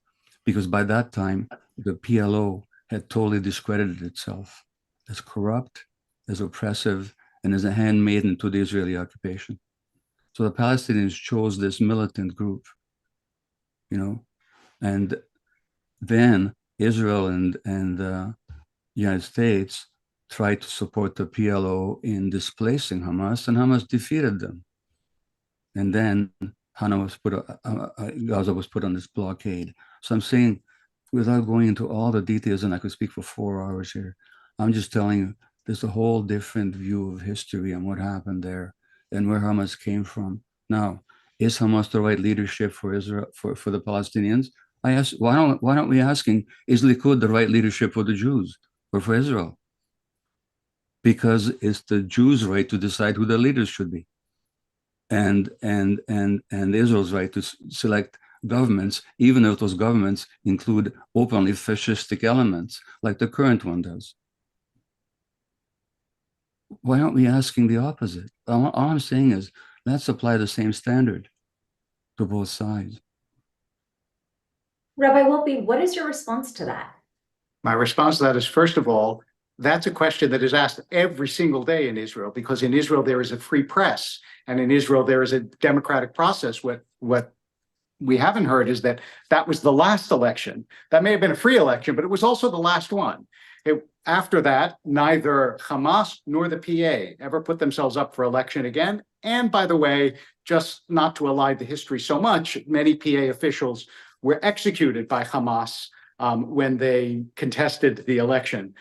Because by that time, the PLO had totally discredited itself as corrupt, as oppressive, and as a handmaiden to the Israeli occupation. So the Palestinians chose this militant group, and then Israel and the United States tried to support the PLO in displacing Hamas, and Hamas defeated them. And then Gaza was put on this blockade. So I'm saying, without going into all the details, and I could speak for 4 hours here, I'm just telling you, there's a whole different view of history and what happened there and where Hamas came from. Now, is Hamas the right leadership for Israel, for the Palestinians? I ask, why aren't we asking, is Likud the right leadership for the Jews or for Israel? Because it's the Jews' right to decide who their leaders should be. And Israel's right to select governments, even if those governments include openly fascistic elements, like the current one does. Why aren't we asking the opposite? All I'm saying is, let's apply the same standard to both sides. Rabbi Wolpe, what is your response to that? My response to that is, first of all, that's a question that is asked every single day in Israel, because in Israel there is a free press, and in Israel there is a democratic process. What we haven't heard is that was the last election. That may have been a free election, but it was also the last one. After that, neither Hamas nor the PA ever put themselves up for election again. And by the way, just not to elide the history so much, many PA officials were executed by Hamas when they contested the election,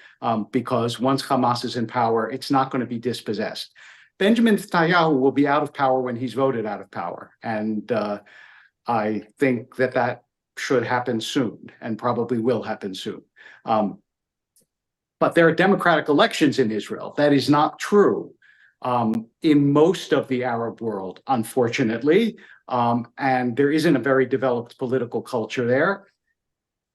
because once Hamas is in power, it's not going to be dispossessed. Benjamin Netanyahu will be out of power when he's voted out of power. And I think that should happen soon, and probably will happen soon. But there are democratic elections in Israel. That is not true in most of the Arab world, unfortunately. And there isn't a very developed political culture there.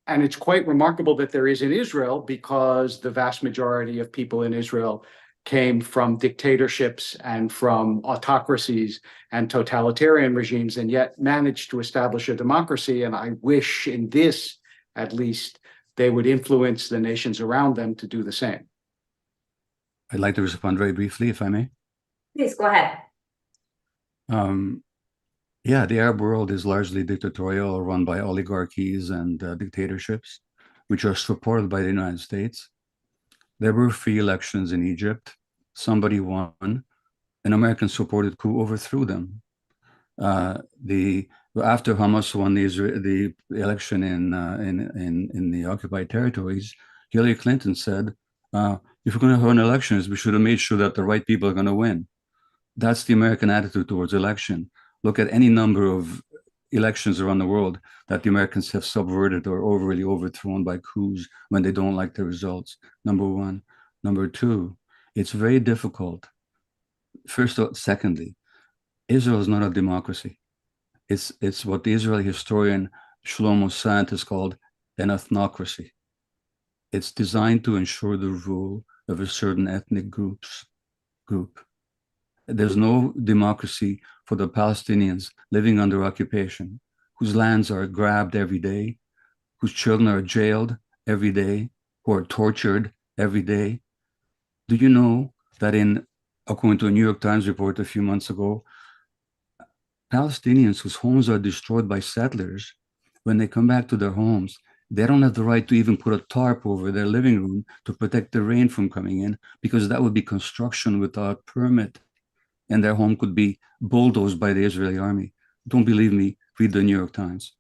And it's quite remarkable that there is in Israel, because the vast majority of people in Israel came from dictatorships and from autocracies and totalitarian regimes, and yet managed to establish a democracy. And I wish in this, at least, they would influence the nations around them to do the same. I'd like to respond very briefly, if I may. Please, go ahead. Yeah, the Arab world is largely dictatorial, run by oligarchies and dictatorships, which are supported by the United States. There were free elections in Egypt. Somebody won. An American-supported coup overthrew them. After Hamas won the election in the occupied territories, Hillary Clinton said, if we're going to run elections, we should have made sure that the right people are going to win. That's the American attitude towards election. Look at any number of elections around the world that the Americans have subverted or overly overthrown by coups when they don't like the results. Number one. Number two, it's very difficult. Secondly, Israel is not a democracy. It's what the Israeli historian Shlomo Sant has called an ethnocracy. It's designed to ensure the rule of a certain ethnic group. There's no democracy for the Palestinians living under occupation, whose lands are grabbed every day, whose children are jailed every day, who are tortured every day. Do you know that according to a New York Times report a few months ago, Palestinians whose homes are destroyed by settlers, when they come back to their homes, they don't have the right to even put a tarp over their living room to protect the rain from coming in, because that would be construction without permit, and their home could be bulldozed by the Israeli army. Don't believe me, read the New York Times.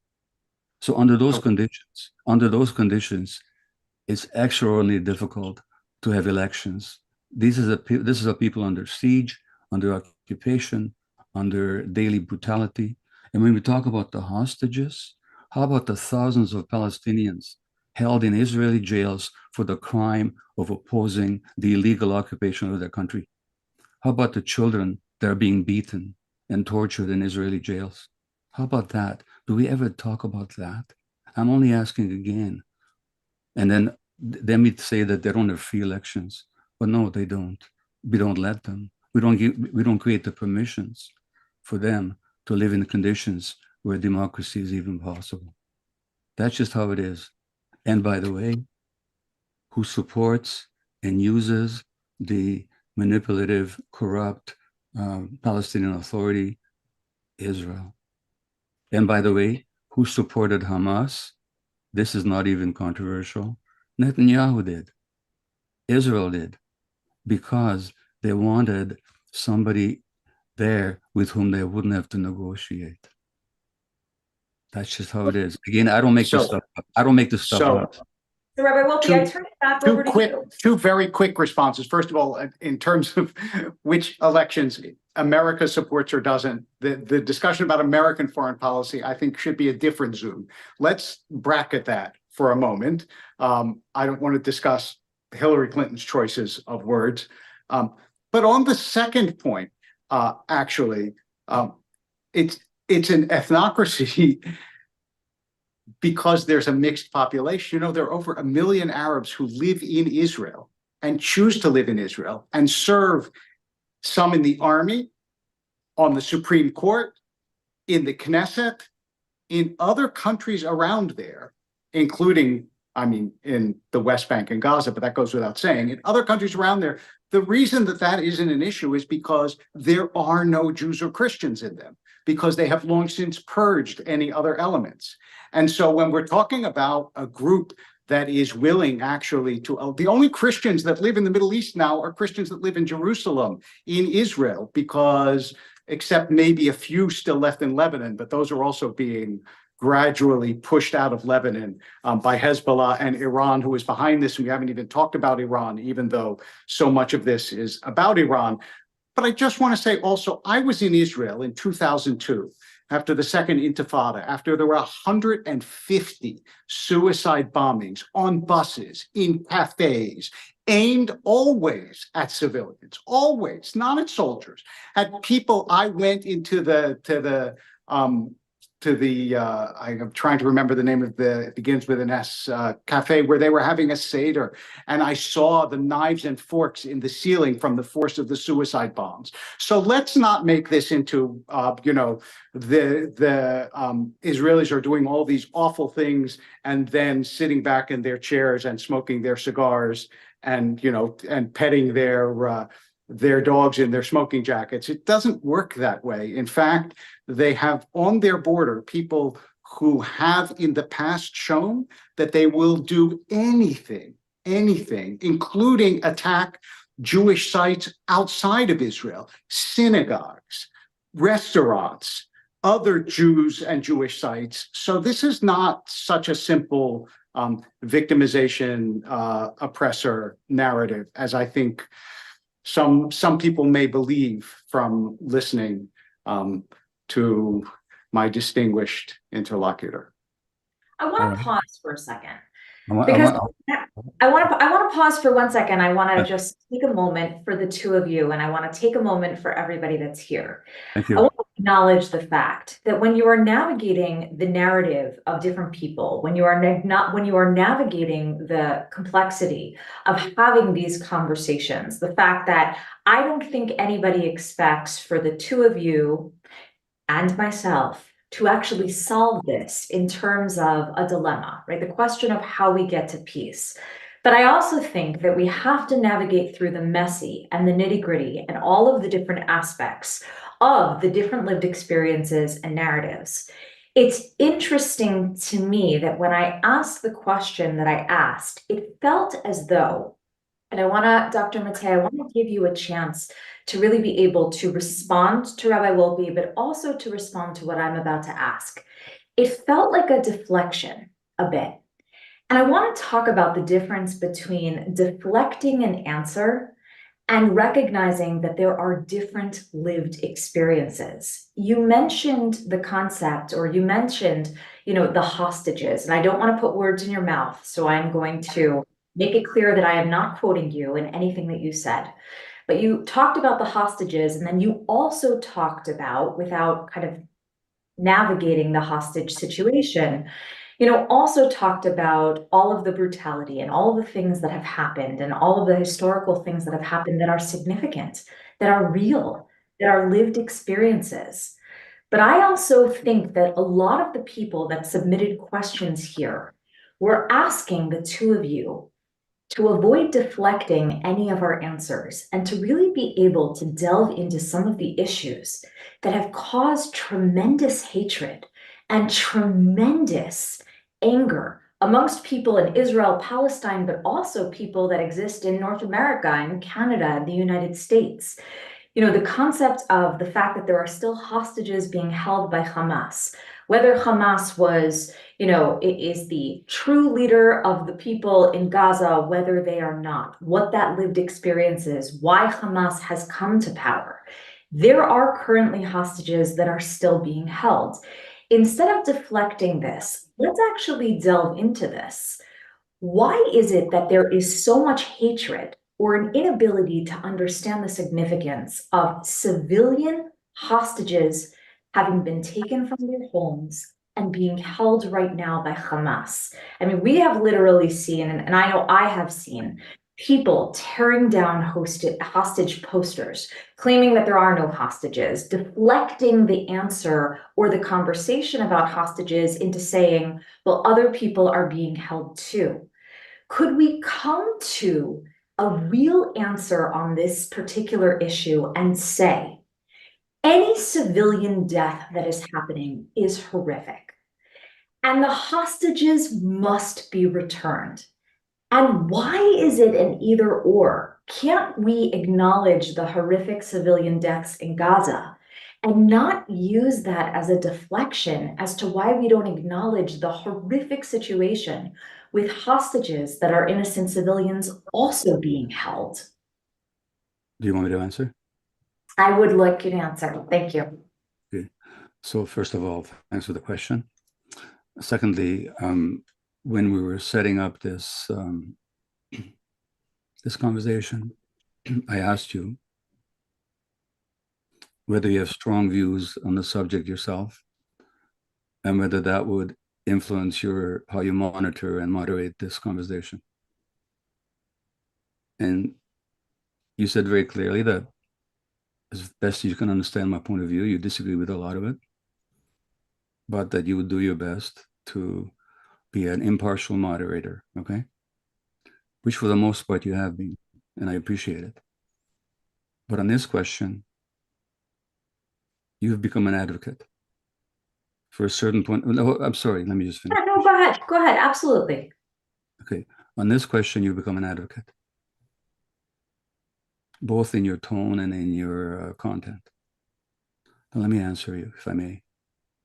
So under those conditions, it's extraordinarily difficult to have elections. This is a people under siege, under occupation, under daily brutality. And when we talk about the hostages, how about the thousands of Palestinians held in Israeli jails for the crime of opposing the illegal occupation of their country? How about the children that are being beaten and tortured in Israeli jails? How about that? Do we ever talk about that? I'm only asking again. And then we say that they don't have free elections. But no, they don't. We don't let them. We don't create the permissions for them to live in conditions where democracy is even possible. That's just how it is. And by the way, who supports and uses the manipulative, corrupt Palestinian Authority? Israel. And by the way, who supported Hamas? This is not even controversial. Netanyahu did. Israel did, because they wanted somebody there with whom they wouldn't have to negotiate. That's just how it is. Again, I don't make this stuff up. I don't make this stuff up. So Rabbi Wolpe, I turn it back over to you. Two very quick responses. First of all, in terms of which elections America supports or doesn't, the discussion about American foreign policy, I think, should be a different Zoom. Let's bracket that for a moment. I don't want to discuss Hillary Clinton's choices of words. But on the second point, actually, it's an ethnocracy because there's a mixed population. You know, there are over 1 million Arabs who live in Israel and choose to live in Israel and serve, some in the army, on the Supreme Court, in the Knesset, in other countries around there, including, I mean, in the West Bank and Gaza, but that goes without saying, in other countries around there. The reason that isn't an issue is because there are no Jews or Christians in them, because they have long since purged any other elements. And so when we're talking about a group that is willing actually to, the only Christians that live in the Middle East now are Christians that live in Jerusalem, in Israel, because except maybe a few still left in Lebanon, but those are also being gradually pushed out of Lebanon by Hezbollah and Iran, who is behind this. And we haven't even talked about Iran, even though so much of this is about Iran. But I just want to say also, I was in Israel in 2002, after the second Intifada, after there were 150 suicide bombings on buses, in cafes, aimed always at civilians, always, not at soldiers, at people. I went into I'm trying to remember the name of it begins with an S, cafe, where they were having a Seder, and I saw the knives and forks in the ceiling from the force of the suicide bombs. So let's not make this into, the Israelis are doing all these awful things and then sitting back in their chairs and smoking their cigars and, and petting their dogs in their smoking jackets. It doesn't work that way. In fact, they have on their border people who have in the past shown that they will do anything, including attack Jewish sites outside of Israel, synagogues, restaurants, other Jews and Jewish sites. So this is not such a simple victimization, oppressor narrative, as I think some people may believe from listening to my distinguished interlocutor. I want All to right. pause for a second I because want- I want to pause for 1 second. I want to Yeah. just take a moment for the two of you, and I want to take a moment for everybody that's here. Thank I you. want to acknowledge the fact that when you are navigating the narrative of different people, when you are navigating the complexity of having these conversations, the fact that I don't think anybody expects for the two of you and myself to actually solve this in terms of a dilemma, right? The question of how we get to peace. But I also think that we have to navigate through the messy and the nitty-gritty and all of the different aspects of the different lived experiences and narratives. It's interesting to me that when I asked the question that I asked, it felt as though, and Dr. Maté, I want to give you a chance to really be able to respond to Rabbi Wolpe, but also to respond to what I'm about to ask. It felt like a deflection a bit. And I want to talk about the difference between deflecting an answer and recognizing that there are different lived experiences. You mentioned the concept, or you mentioned, the hostages, and I don't want to put words in your mouth, so I'm going to make it clear that I am not quoting you in anything that you said. But you talked about the hostages, and then you also talked about, without kind of navigating the hostage situation, also talked about all of the brutality and all of the things that have happened and all of the historical things that have happened that are significant, that are real, that are lived experiences. But I also think that a lot of the people that submitted questions here were asking the two of you to avoid deflecting any of our answers and to really be able to delve into some of the issues that have caused tremendous hatred and tremendous anger amongst people in Israel, Palestine, but also people that exist in North America and Canada and the United States. The concept of the fact that there are still hostages being held by Hamas, whether Hamas was, it is the true leader of the people in Gaza, whether they are not, what that lived experience is, why Hamas has come to power. There are currently hostages that are still being held. Instead of deflecting this, let's actually delve into this. Why is it that there is so much hatred or an inability to understand the significance of civilian hostages having been taken from their homes and being held right now by Hamas? I mean, we have literally seen, and I know I have seen, people tearing down hostage posters, claiming that there are no hostages, deflecting the answer or the conversation about hostages into saying, well, other people are being held too. Could we come to a real answer on this particular issue and say, any civilian death that is happening is horrific, and the hostages must be returned? And why is it an either or? Can't we acknowledge the horrific civilian deaths in Gaza and not use that as a deflection as to why we don't acknowledge the horrific situation with hostages that are innocent civilians also being held? Do you want me to answer? I would like you to answer. Thank you. Okay. So first of all, thanks for the question. Secondly, when we were setting up this this conversation, I asked you whether you have strong views on the subject yourself, and whether that would influence how you monitor and moderate this conversation. And you said very clearly that as best you can understand my point of view, you disagree with a lot of it, but that you would do your best to be an impartial moderator, okay? Which for the most part you have been, and I appreciate it. But on this question, you've become an advocate for a certain point. No, I'm sorry, let me just finish. No, go ahead. Go ahead. Absolutely. Okay, on this question, you've become an advocate, both in your tone and in your content. Now, let me answer you, if I may.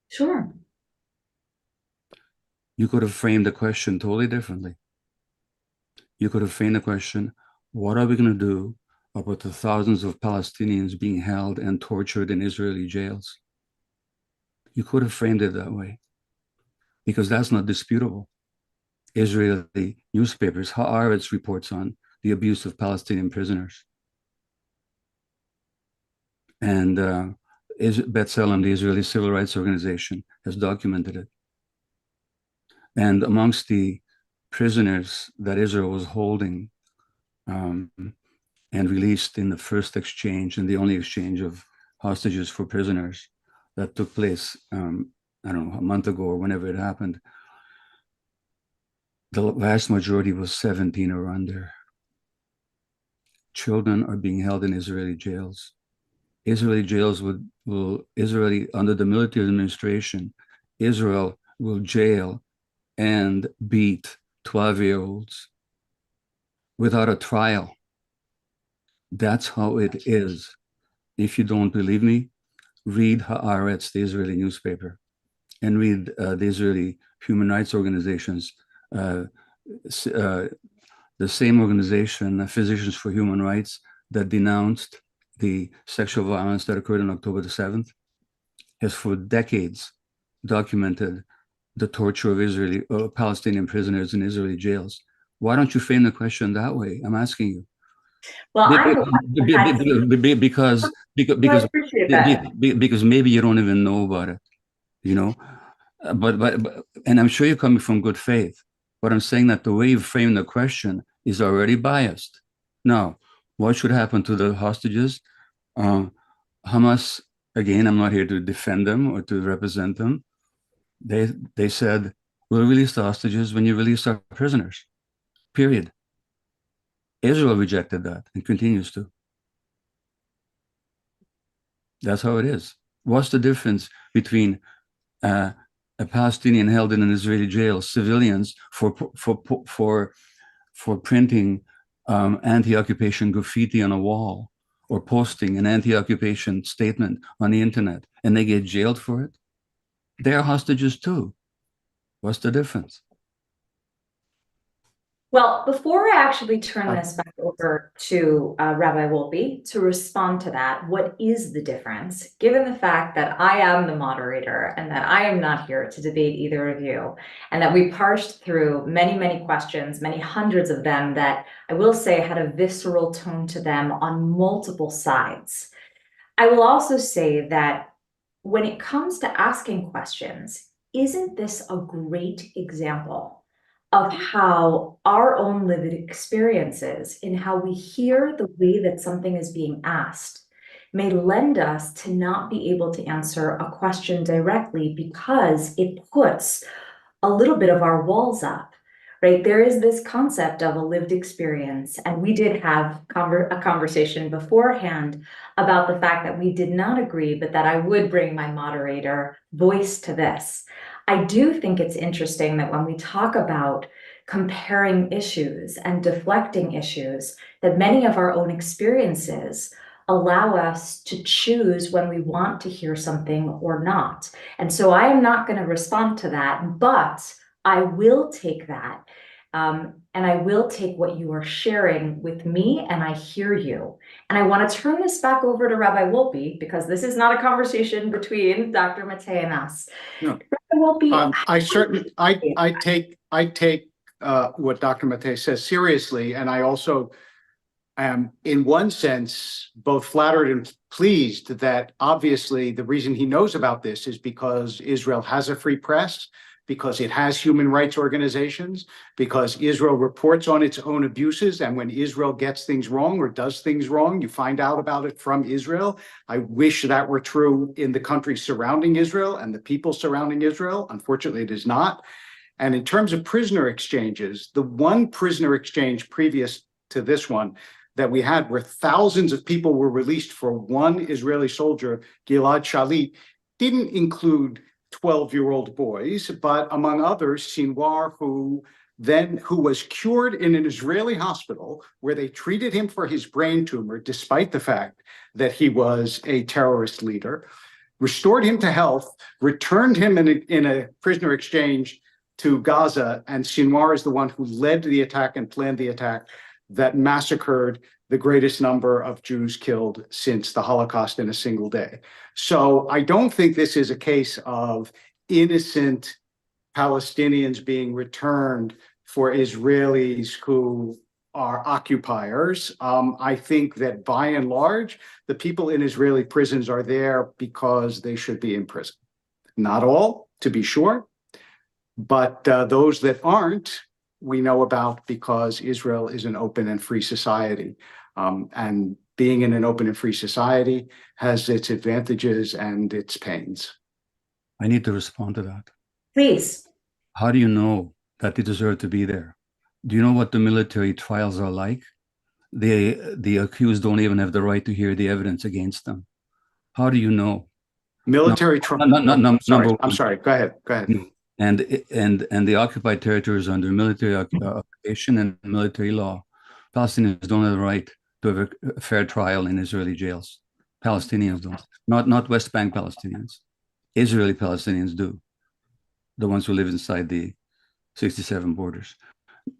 Sure. You could have framed the question totally differently. You could have framed the question, what are we going to do about the thousands of Palestinians being held and tortured in Israeli jails? You could have framed it that way, because that's not disputable. Israeli newspapers, Haaretz reports on the abuse of Palestinian prisoners. And B'Tselem, the Israeli civil rights organization, has documented it. And amongst the prisoners that Israel was holding and released in the first exchange and the only exchange of hostages for prisoners that took place, I don't know, a month ago or whenever it happened, the vast majority was 17 or under. Children are being held in Israeli jails. Israeli jails Israeli, under the military administration, Israel will jail and beat 12-year-olds without a trial. That's how it is. If you don't believe me, read Haaretz, the Israeli newspaper, and read the Israeli human rights organizations. The same organization, Physicians for Human Rights, that denounced the sexual violence that occurred on October the 7th, has for decades documented the torture of Palestinian prisoners in Israeli jails. Why don't you frame the question that way? I'm asking you. Well, Because maybe you don't even know about it, you know. But and I'm sure you're coming from good faith, but I'm saying that the way you frame the question is already biased. Now, what should happen to the hostages? Hamas, again, I'm not here to defend them or to represent them. They said, we'll release the hostages when you release our prisoners, period. Israel rejected that and continues to. That's how it is. What's the difference between a Palestinian held in an Israeli jail, civilians for printing anti-occupation graffiti on a wall or posting an anti-occupation statement on the internet, and they get jailed for it? They're hostages too. What's the difference? Well, before I actually turn this back over to Rabbi Wolpe to respond to that, what is the difference, given the fact that I am the moderator and that I am not here to debate either of you, and that we parsed through many, many questions, many hundreds of them that I will say had a visceral tone to them on multiple sides. I will also say that when it comes to asking questions, isn't this a great example of how our own lived experiences in how we hear the way that something is being asked may lend us to not be able to answer a question directly because it puts a little bit of our walls up, right? There is this concept of a lived experience, and we did have a conversation beforehand about the fact that we did not agree, but that I would bring my moderator voice to this. I do think it's interesting that when we talk about comparing issues and deflecting issues, that many of our own experiences allow us to choose when we want to hear something or not. And so I am not going to respond to that, but I will take that. And I will take what you are sharing with me, and I hear you. And I want to turn this back over to Rabbi Wolpe, because this is not a conversation between Dr. Maté and us. No. Rabbi Wolpe, I take what Dr. Maté says seriously, and I also am, in one sense, both flattered and pleased that obviously the reason he knows about this is because Israel has a free press, because it has human rights organizations, because Israel reports on its own abuses, and when Israel gets things wrong or does things wrong, you find out about it from Israel. I wish that were true in the countries surrounding Israel and the people surrounding Israel. Unfortunately, it is not. And in terms of prisoner exchanges, the one prisoner exchange previous to this one that we had, where thousands of people were released for one Israeli soldier, Gilad Shalit, didn't include 12-year-old boys, but among others, Sinwar, who was cured in an Israeli hospital where they treated him for his brain tumor, despite the fact that he was a terrorist leader. restored him to health, returned him in a prisoner exchange to Gaza, and Sinwar is the one who led the attack and planned the attack that massacred the greatest number of Jews killed since the Holocaust in a single day. So I don't think this is a case of innocent Palestinians being returned for Israelis who are occupiers. I think that by and large, the people in Israeli prisons are there because they should be in prison. Not all, to be sure, but those that aren't, we know about because Israel is an open and free society. And being in an open and free society has its advantages and its pains. I need to respond to that. Please. How do you know that they deserve to be there? Do you know what the military trials are like? The accused don't even have the right to hear the evidence against them. How do you know? Military trials. I'm sorry. Go ahead. Go ahead. And the occupied territories under military occupation and military law, Palestinians don't have the right to have a fair trial in Israeli jails. Palestinians don't. Not West Bank Palestinians. Israeli Palestinians do. The ones who live inside the 67 borders.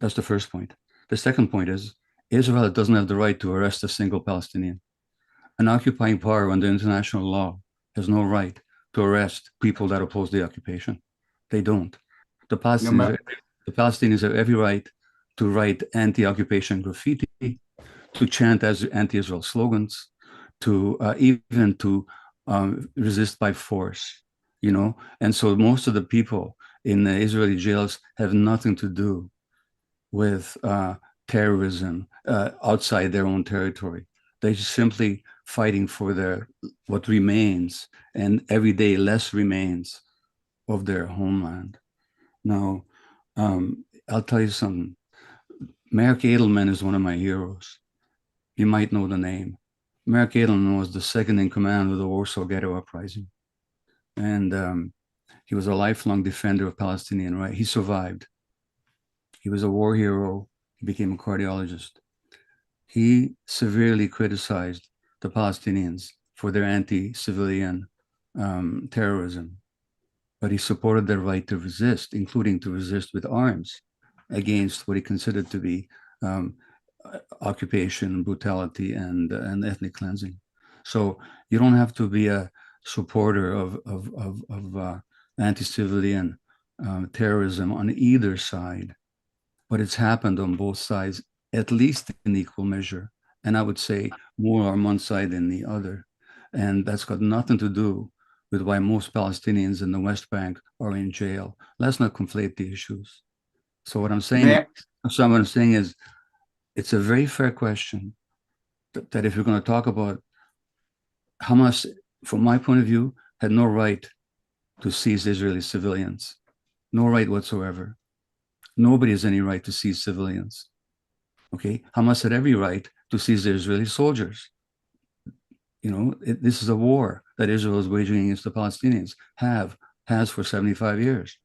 That's the first point. The second point is Israel doesn't have the right to arrest a single Palestinian. An occupying power under international law has no right to arrest people that oppose the occupation. They don't. The Palestinians have every right to write anti-occupation graffiti, to chant as anti-Israel slogans, to even to resist by force, you know. And so most of the people in the Israeli jails have nothing to do with terrorism outside their own territory. They're just simply fighting for their what remains, and every day less remains of their homeland. Now, I'll tell you something. Mark Edelman is one of my heroes. You might know the name. Mark Edelman was the second in command of the Warsaw Ghetto Uprising. And he was a lifelong defender of Palestinian rights. He survived. He was a war hero. He became a cardiologist. He severely criticized the Palestinians for their anti-civilian terrorism. But he supported their right to resist, including to resist with arms against what he considered to be occupation, brutality, and ethnic cleansing. So you don't have to be a supporter of anti-civilian terrorism on either side, but it's happened on both sides, at least in equal measure. And I would say more on one side than the other. And that's got nothing to do with why most Palestinians in the West Bank are in jail. Let's not conflate the issues. So what I'm saying, is, it's a very fair question that if you're going to talk about Hamas, from my point of view, had no right to seize Israeli civilians, no right whatsoever. Nobody has any right to seize civilians. Okay, Hamas had every right to seize the Israeli soldiers. You know, this is a war that Israel is waging against the Palestinians, has for 75 years.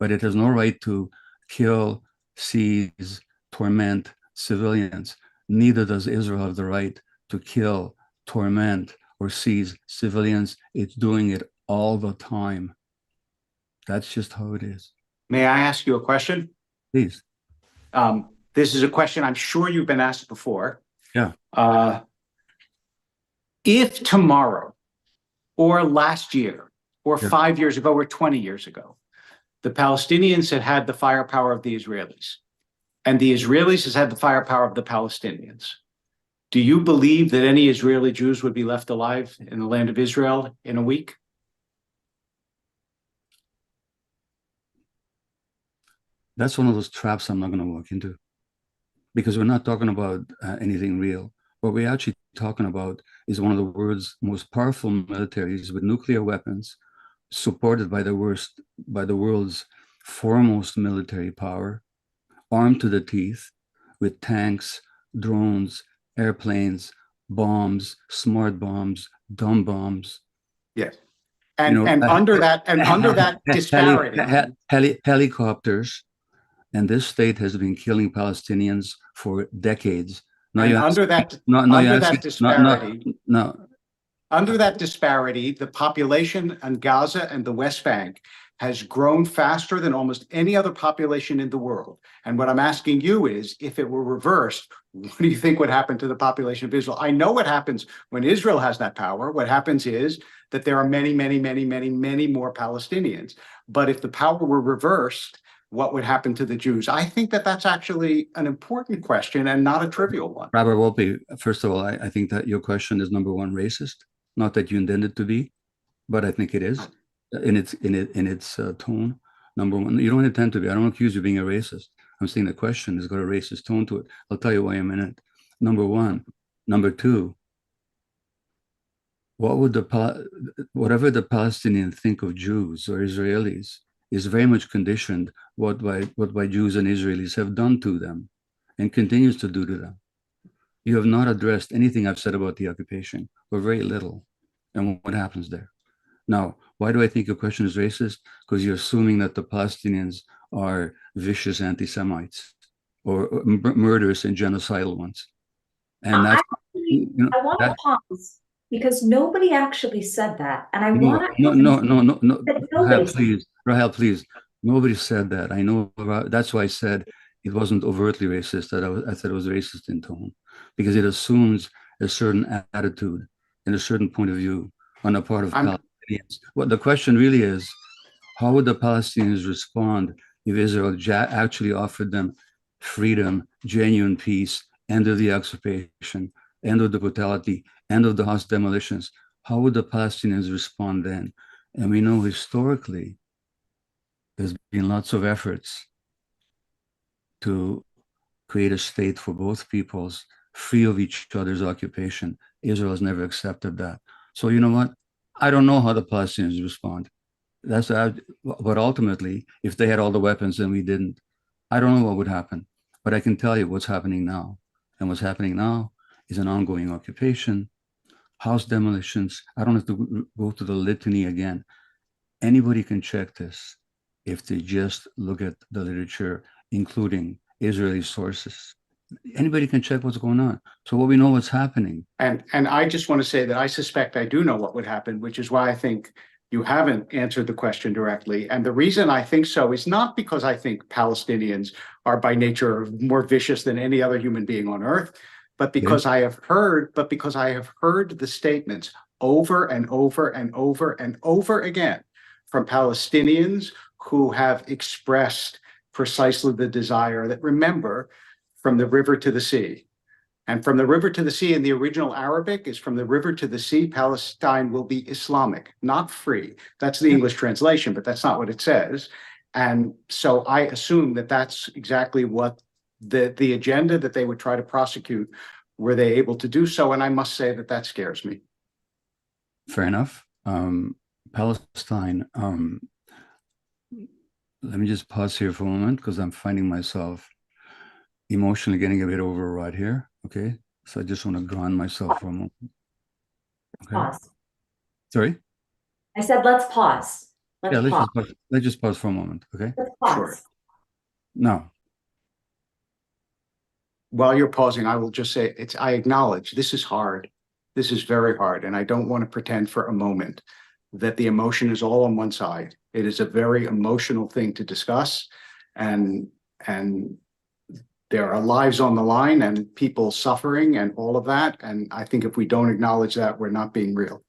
But it has no right to kill, seize, torment civilians. Neither does Israel have the right to kill, torment, or seize civilians. It's doing it all the time. That's just how it is. May I ask you a question? Please. This is a question I'm sure you've been asked before. Yeah. If tomorrow, or last year, or 5 years ago, or 20 years ago, the Palestinians had the firepower of the Israelis, and the Israelis had the firepower of the Palestinians, do you believe that any Israeli Jews would be left alive in the land of Israel in a week? That's one of those traps I'm not going to walk into, because we're not talking about anything real. What we're actually talking about is one of the world's most powerful militaries with nuclear weapons, supported by the world's foremost military power, armed to the teeth with tanks, drones, airplanes, bombs, smart bombs, dumb bombs. Yes. And under that disparity, helicopters, and this state has been killing Palestinians for decades. Now disparity. Under that disparity, the population in Gaza and the West Bank has grown faster than almost any other population in the world. And what I'm asking you is, if it were reversed, what do you think would happen to the population of Israel? I know what happens when Israel has that power. What happens is that there are many, many, many, many, many more Palestinians. But if the power were reversed, what would happen to the Jews? I think that that's actually an important question and not a trivial one. Rabbi Wolpe, first of all, I think that your question is number one racist. Not that you intended to be, but I think it is in its tone. Number one, you don't intend to be. I don't accuse you of being a racist. I'm saying the question has got a racist tone to it. I'll tell you why in a minute. Number one. Number two, whatever the Palestinians think of Jews or Israelis is very much conditioned what by Jews and Israelis have done to them and continues to do to them. You have not addressed anything I've said about the occupation, or very little, and what happens there. Now, why do I think your question is racist? Because you're assuming that the Palestinians are vicious anti-Semites or murderous and genocidal ones. And that's, I want to pause because nobody actually said that. And I want to... No. Rahel, please. Nobody said that. I know. That's why I said it wasn't overtly racist. I said it was racist in tone, because it assumes a certain attitude and a certain point of view on the part of Palestinians. What the question really is, how would the Palestinians respond if Israel actually offered them freedom, genuine peace, end of the occupation, end of the brutality, end of the house demolitions? How would the Palestinians respond then? And we know historically there's been lots of efforts to create a state for both peoples, free of each other's occupation. Israel has never accepted that. So you know what? I don't know how the Palestinians respond. But ultimately, if they had all the weapons and we didn't, I don't know what would happen. But I can tell you what's happening now. And what's happening now is an ongoing occupation, house demolitions. I don't have to go to the litany again. Anybody can check this if they just look at the literature, including Israeli sources. Anybody can check what's going on. So what we know what's happening. And I just want to say that I suspect I do know what would happen, which is why I think you haven't answered the question directly. And the reason I think so is not because I think Palestinians are by nature more vicious than any other human being on earth, but because I have heard the statements over and over and over and over again from Palestinians who have expressed precisely the desire that, remember, from the river to the sea. And from the river to the sea in the original Arabic is from the river to the sea, Palestine will be Islamic, not free. That's the English translation, but that's not what it says. And so I assume that that's exactly what the agenda that they would try to prosecute, were they able to do so. And I must say that that scares me. Fair enough. Palestine, let me just pause here for a moment because I'm finding myself emotionally getting a bit overwrought here. Okay. So I just want to ground myself for a moment. Okay. Pause. Sorry? I said, let's pause. Let's just pause for a moment. Okay. Let's pause. Sure. Now, while you're pausing, I will just say I acknowledge this is hard. This is very hard. And I don't want to pretend for a moment that the emotion is all on one side. It is a very emotional thing to discuss. And there are lives on the line and people suffering and all of that. And I think if we don't acknowledge that, we're not being real.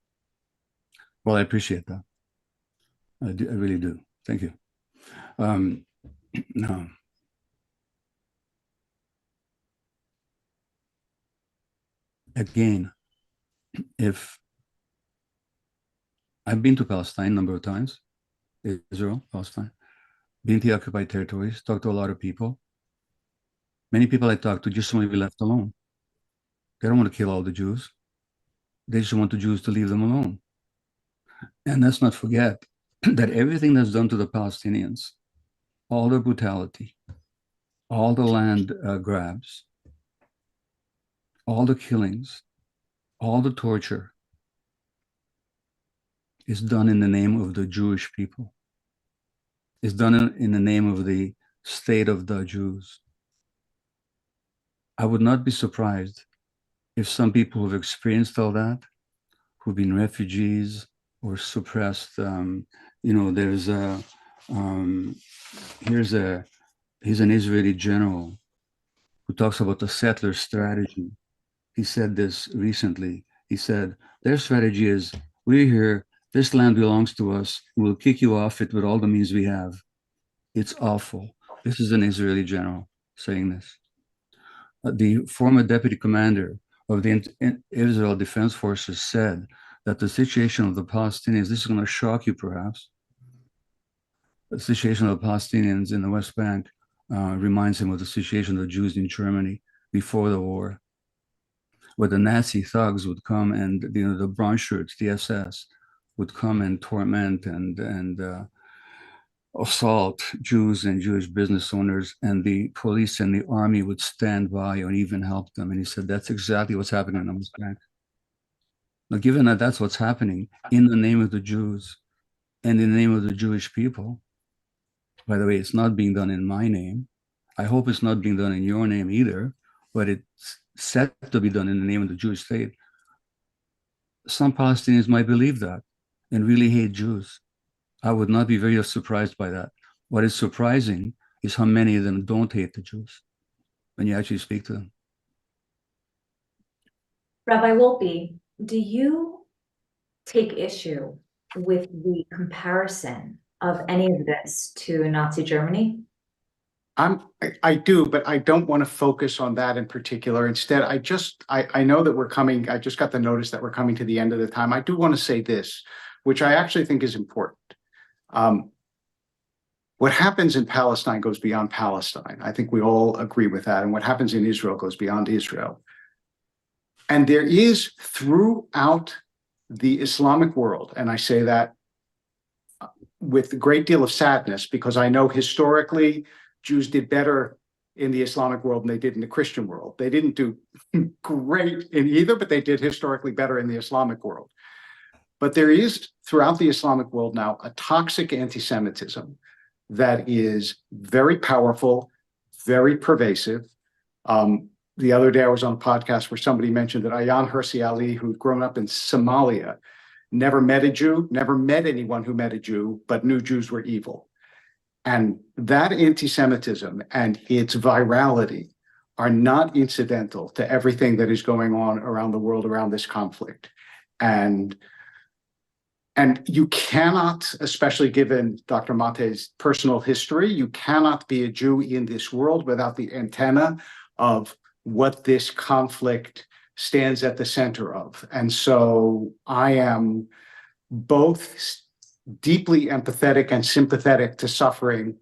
Well, I appreciate that. I really do. Thank you. Now, again, if I've been to Palestine a number of times, Israel, Palestine, been to the occupied territories, talked to a lot of people. Many people I talk to just want to be left alone. They don't want to kill all the Jews. They just want the Jews to leave them alone. And let's not forget that everything that's done to the Palestinians, all the brutality, all the land grabs, all the killings, all the torture is done in the name of the Jewish people. It's done in the name of the state of the Jews. I would not be surprised if some people who've experienced all that who've been refugees or suppressed. There's he's an Israeli general who talks about the settler strategy. He said this recently. He said, their strategy is, we're here, this land belongs to us, we'll kick you off it with all the means we have. It's awful. This is an Israeli general saying this. The former deputy commander of the Israel Defense Forces said that the situation of the Palestinians, this is going to shock you perhaps, the situation of the Palestinians in the West Bank reminds him of the situation of the Jews in Germany before the war, where the Nazi thugs would come and the brown shirts, the SS, would come and torment and assault Jews and Jewish business owners, and the police and the army would stand by and even help them. And he said, that's exactly what's happening in the West Bank. Now, given that that's what's happening in the name of the Jews and in the name of the Jewish people, by the way, it's not being done in my name. I hope it's not being done in your name either, but it's set to be done in the name of the Jewish state. Some Palestinians might believe that and really hate Jews. I would not be very surprised by that. What is surprising is how many of them don't hate the Jews when you actually speak to them. Rabbi Wolpe, do you take issue with the comparison of any of this to Nazi Germany? I do, but I don't want to focus on that in particular. Instead, I know that we're coming, I just got the notice that we're coming to the end of the time. I do want to say this, which I actually think is important. What happens in Palestine goes beyond Palestine. I think we all agree with that. And what happens in Israel goes beyond Israel. And there is throughout the Islamic world, and I say that with a great deal of sadness, because I know historically Jews did better in the Islamic world than they did in the Christian world. They didn't do great in either, but they did historically better in the Islamic world. But there is throughout the Islamic world now a toxic anti-Semitism that is very powerful, very pervasive. The other day I was on a podcast where somebody mentioned that Ayaan Hirsi Ali, who'd grown up in Somalia, never met a Jew, never met anyone who met a Jew, but knew Jews were evil. And that anti-Semitism and its virality are not incidental to everything that is going on around the world around this conflict. And you cannot, especially given Dr. Maté's personal history, you cannot be a Jew in this world without the antenna of what this conflict stands at the center of. And so I am both deeply empathetic and sympathetic to suffering,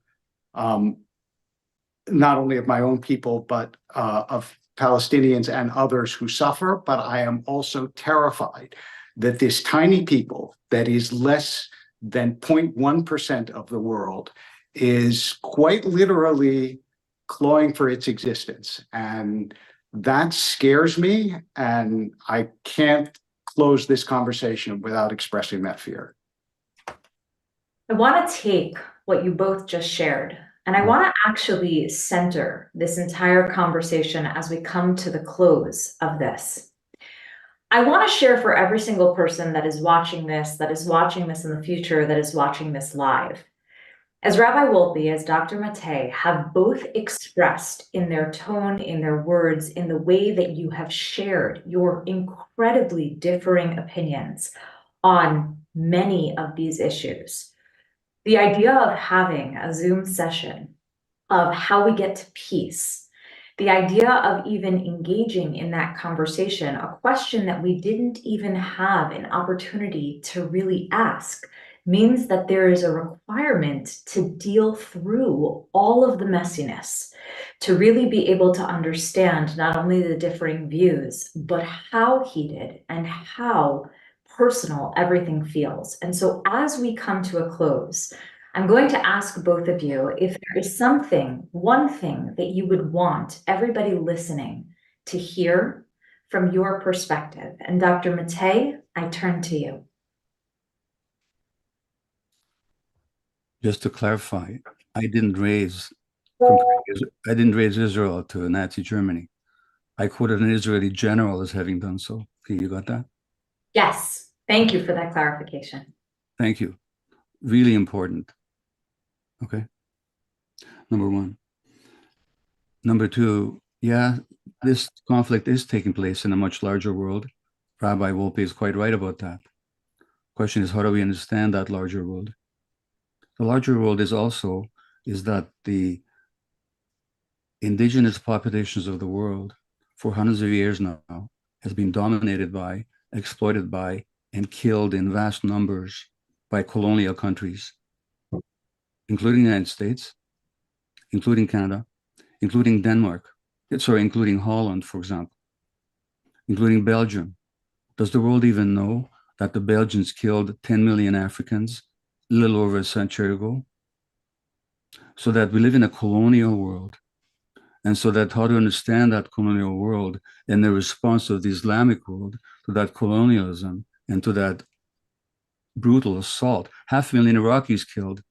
not only of my own people, but of Palestinians and others who suffer. But I am also terrified that this tiny people that is less than 0.1% of the world is quite literally clawing for its existence. And that scares me. And I can't close this conversation without expressing that fear. I want to take what you both just shared, and I want to actually center this entire conversation as we come to the close of this. I want to share for every single person that is watching this in the future, that is watching this live. As Rabbi Wolpe, as Dr. Maté have both expressed in their tone, in their words, in the way that you have shared your incredibly differing opinions on many of these issues. The idea of having a Zoom session of how we get to peace, the idea of even engaging in that conversation, a question that we didn't even have an opportunity to really ask, means that there is a requirement to deal through all of the messiness, to really be able to understand not only the differing views, but how heated and how personal everything feels. And so as we come to a close, I'm going to ask both of you if there is one thing that you would want everybody listening to hear from your perspective. And Dr. Maté, I turn to you. Just to clarify, I didn't raise Israel to Nazi Germany. I quoted an Israeli general as having done so. Okay, you got that? Yes. Thank you for that clarification. Thank you. Really important. Okay. Number one. Number two, yeah, this conflict is taking place in a much larger world. Rabbi Wolpe is quite right about that. Question is, how do we understand that larger world? The larger world is that the indigenous populations of the world for hundreds of years now has been dominated by, exploited by, and killed in vast numbers by colonial countries, including the United States, including Canada, including Denmark, including Holland, for example, including Belgium. Does the world even know that the Belgians killed 10 million Africans a little over a century ago? So that we live in a colonial world. And so that how to understand that colonial world and the response of the Islamic world to that colonialism and to that brutal assault. 500,000 Iraqis killed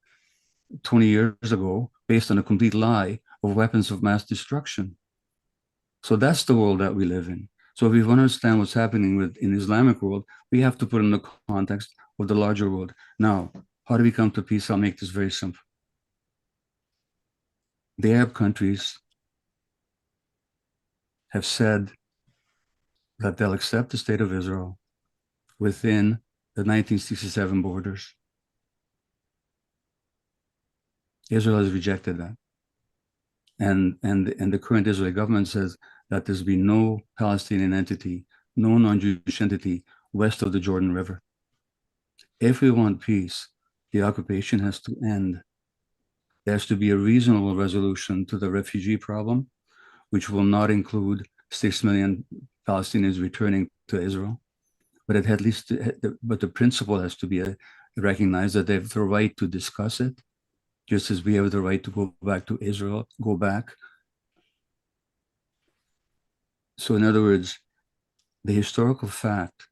20 years ago based on a complete lie of weapons of mass destruction. So that's the world that we live in. So if we want to understand what's happening in the Islamic world, we have to put it in the context of the larger world. Now, how do we come to peace? I'll make this very simple. The Arab countries have said that they'll accept the state of Israel within the 1967 borders. Israel has rejected that. And the current Israeli government says that there's been no Palestinian entity, no non-Jewish entity west of the Jordan River. If we want peace, the occupation has to end. There has to be a reasonable resolution to the refugee problem, which will not include 6 million Palestinians returning to Israel. But the principle has to be recognized that they have the right to discuss it, just as we have the right to go back to Israel, go back. So in other words, the historical fact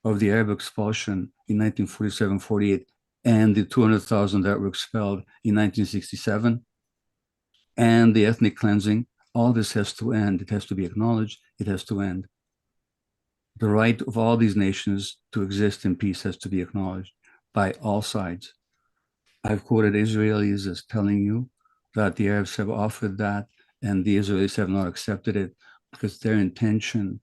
of the Arab expulsion in 1947-48 and the 200,000 that were expelled in 1967 and the ethnic cleansing, all this has to end. It has to be acknowledged. It has to end. The right of all these nations to exist in peace has to be acknowledged by all sides. I've quoted Israelis as telling you that the Arabs have offered that and the Israelis have not accepted it because their intention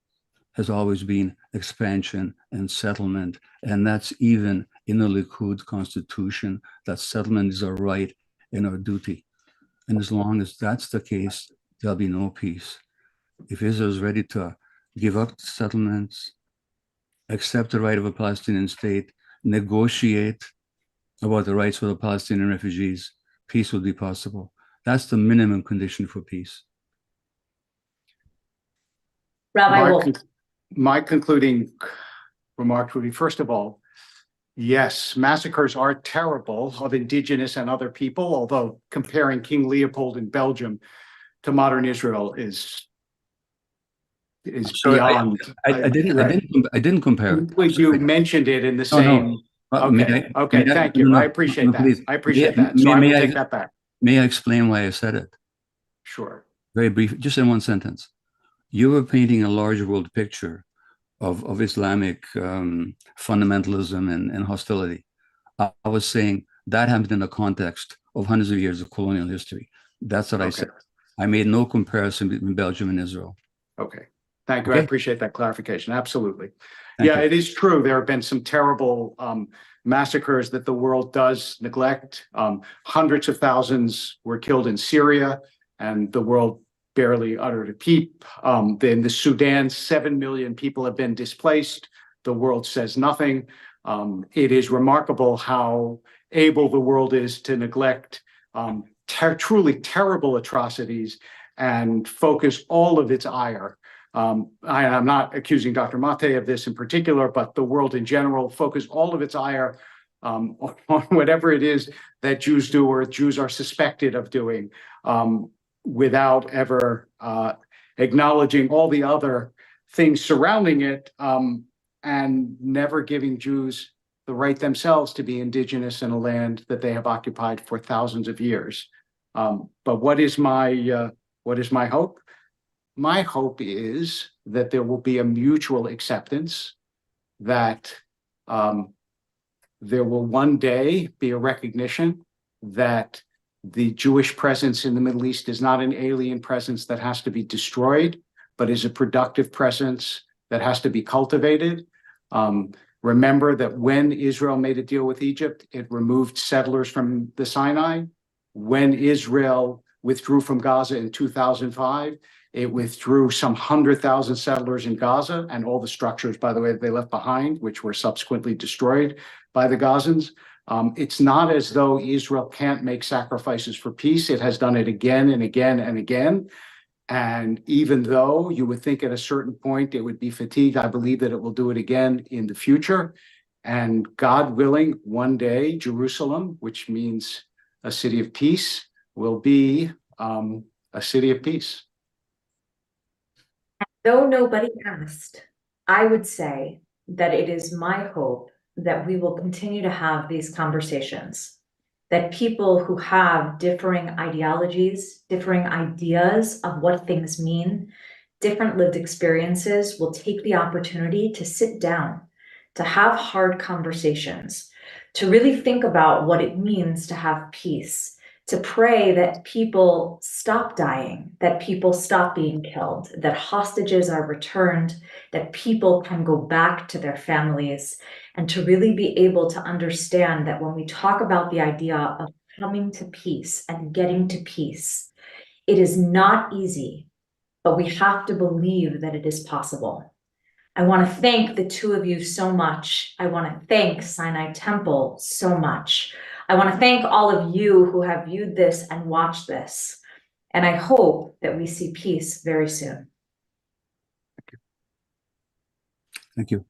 has always been expansion and settlement. And that's even in the Likud constitution, that settlement is our right and our duty. And as long as that's the case, there'll be no peace. If Israel is ready to give up the settlements, accept the right of a Palestinian state, negotiate about the rights of the Palestinian refugees, peace will be possible. That's the minimum condition for peace. Rabbi Wolpe. My concluding remarks would be, first of all, yes, massacres are terrible of indigenous and other people, although comparing King Leopold in Belgium to modern Israel is beyond. I didn't compare it. You mentioned it in the same. Okay, thank you. I appreciate that. Please. I appreciate that. So I will take that back. May I explain why I said it? Sure. Very brief, just in one sentence. You were painting a large world picture of Islamic fundamentalism and hostility. I was saying that happened in the context of hundreds of years of colonial history. That's what I said. I made no comparison between Belgium and Israel. Okay. Thank you. Okay. I appreciate that clarification. Absolutely. Thank you. It is true. There have been some terrible massacres that the world does neglect. Hundreds of thousands were killed in Syria, and the world barely uttered a peep. In the Sudan, 7 million people have been displaced. The world says nothing. It is remarkable how able the world is to neglect truly terrible atrocities and focus all of its ire. I'm not accusing Dr. Maté of this in particular, but the world in general focus all of its ire on whatever it is that Jews do or Jews are suspected of doing, without ever acknowledging all the other things surrounding it, and never giving Jews the right themselves to be indigenous in a land that they have occupied for thousands of years. But what is my hope? My hope is that there will be a mutual acceptance that There will one day be a recognition that the Jewish presence in the Middle East is not an alien presence that has to be destroyed, but is a productive presence that has to be cultivated. Remember that when Israel made a deal with Egypt, it removed settlers from the Sinai. When Israel withdrew from Gaza in 2005, it withdrew some 100,000 settlers in Gaza and all the structures, by the way, that they left behind, which were subsequently destroyed by the Gazans. It's not as though Israel can't make sacrifices for peace. It has done it again and again and again. And even though you would think at a certain point it would be fatigued, I believe that it will do it again in the future. And God willing, one day, Jerusalem, which means a city of peace, will be a city of peace. Though nobody asked, I would say that it is my hope that we will continue to have these conversations, that people who have differing ideologies, differing ideas of what things mean, different lived experiences will take the opportunity to sit down, to have hard conversations, to really think about what it means to have peace, to pray that people stop dying, that people stop being killed, that hostages are returned, that people can go back to their families, and to really be able to understand that when we talk about the idea of coming to peace and getting to peace, it is not easy, but we have to believe that it is possible. I want to thank the two of you so much. I want to thank Sinai Temple so much. I want to thank all of you who have viewed this and watched this. And I hope that we see peace very soon. Thank you.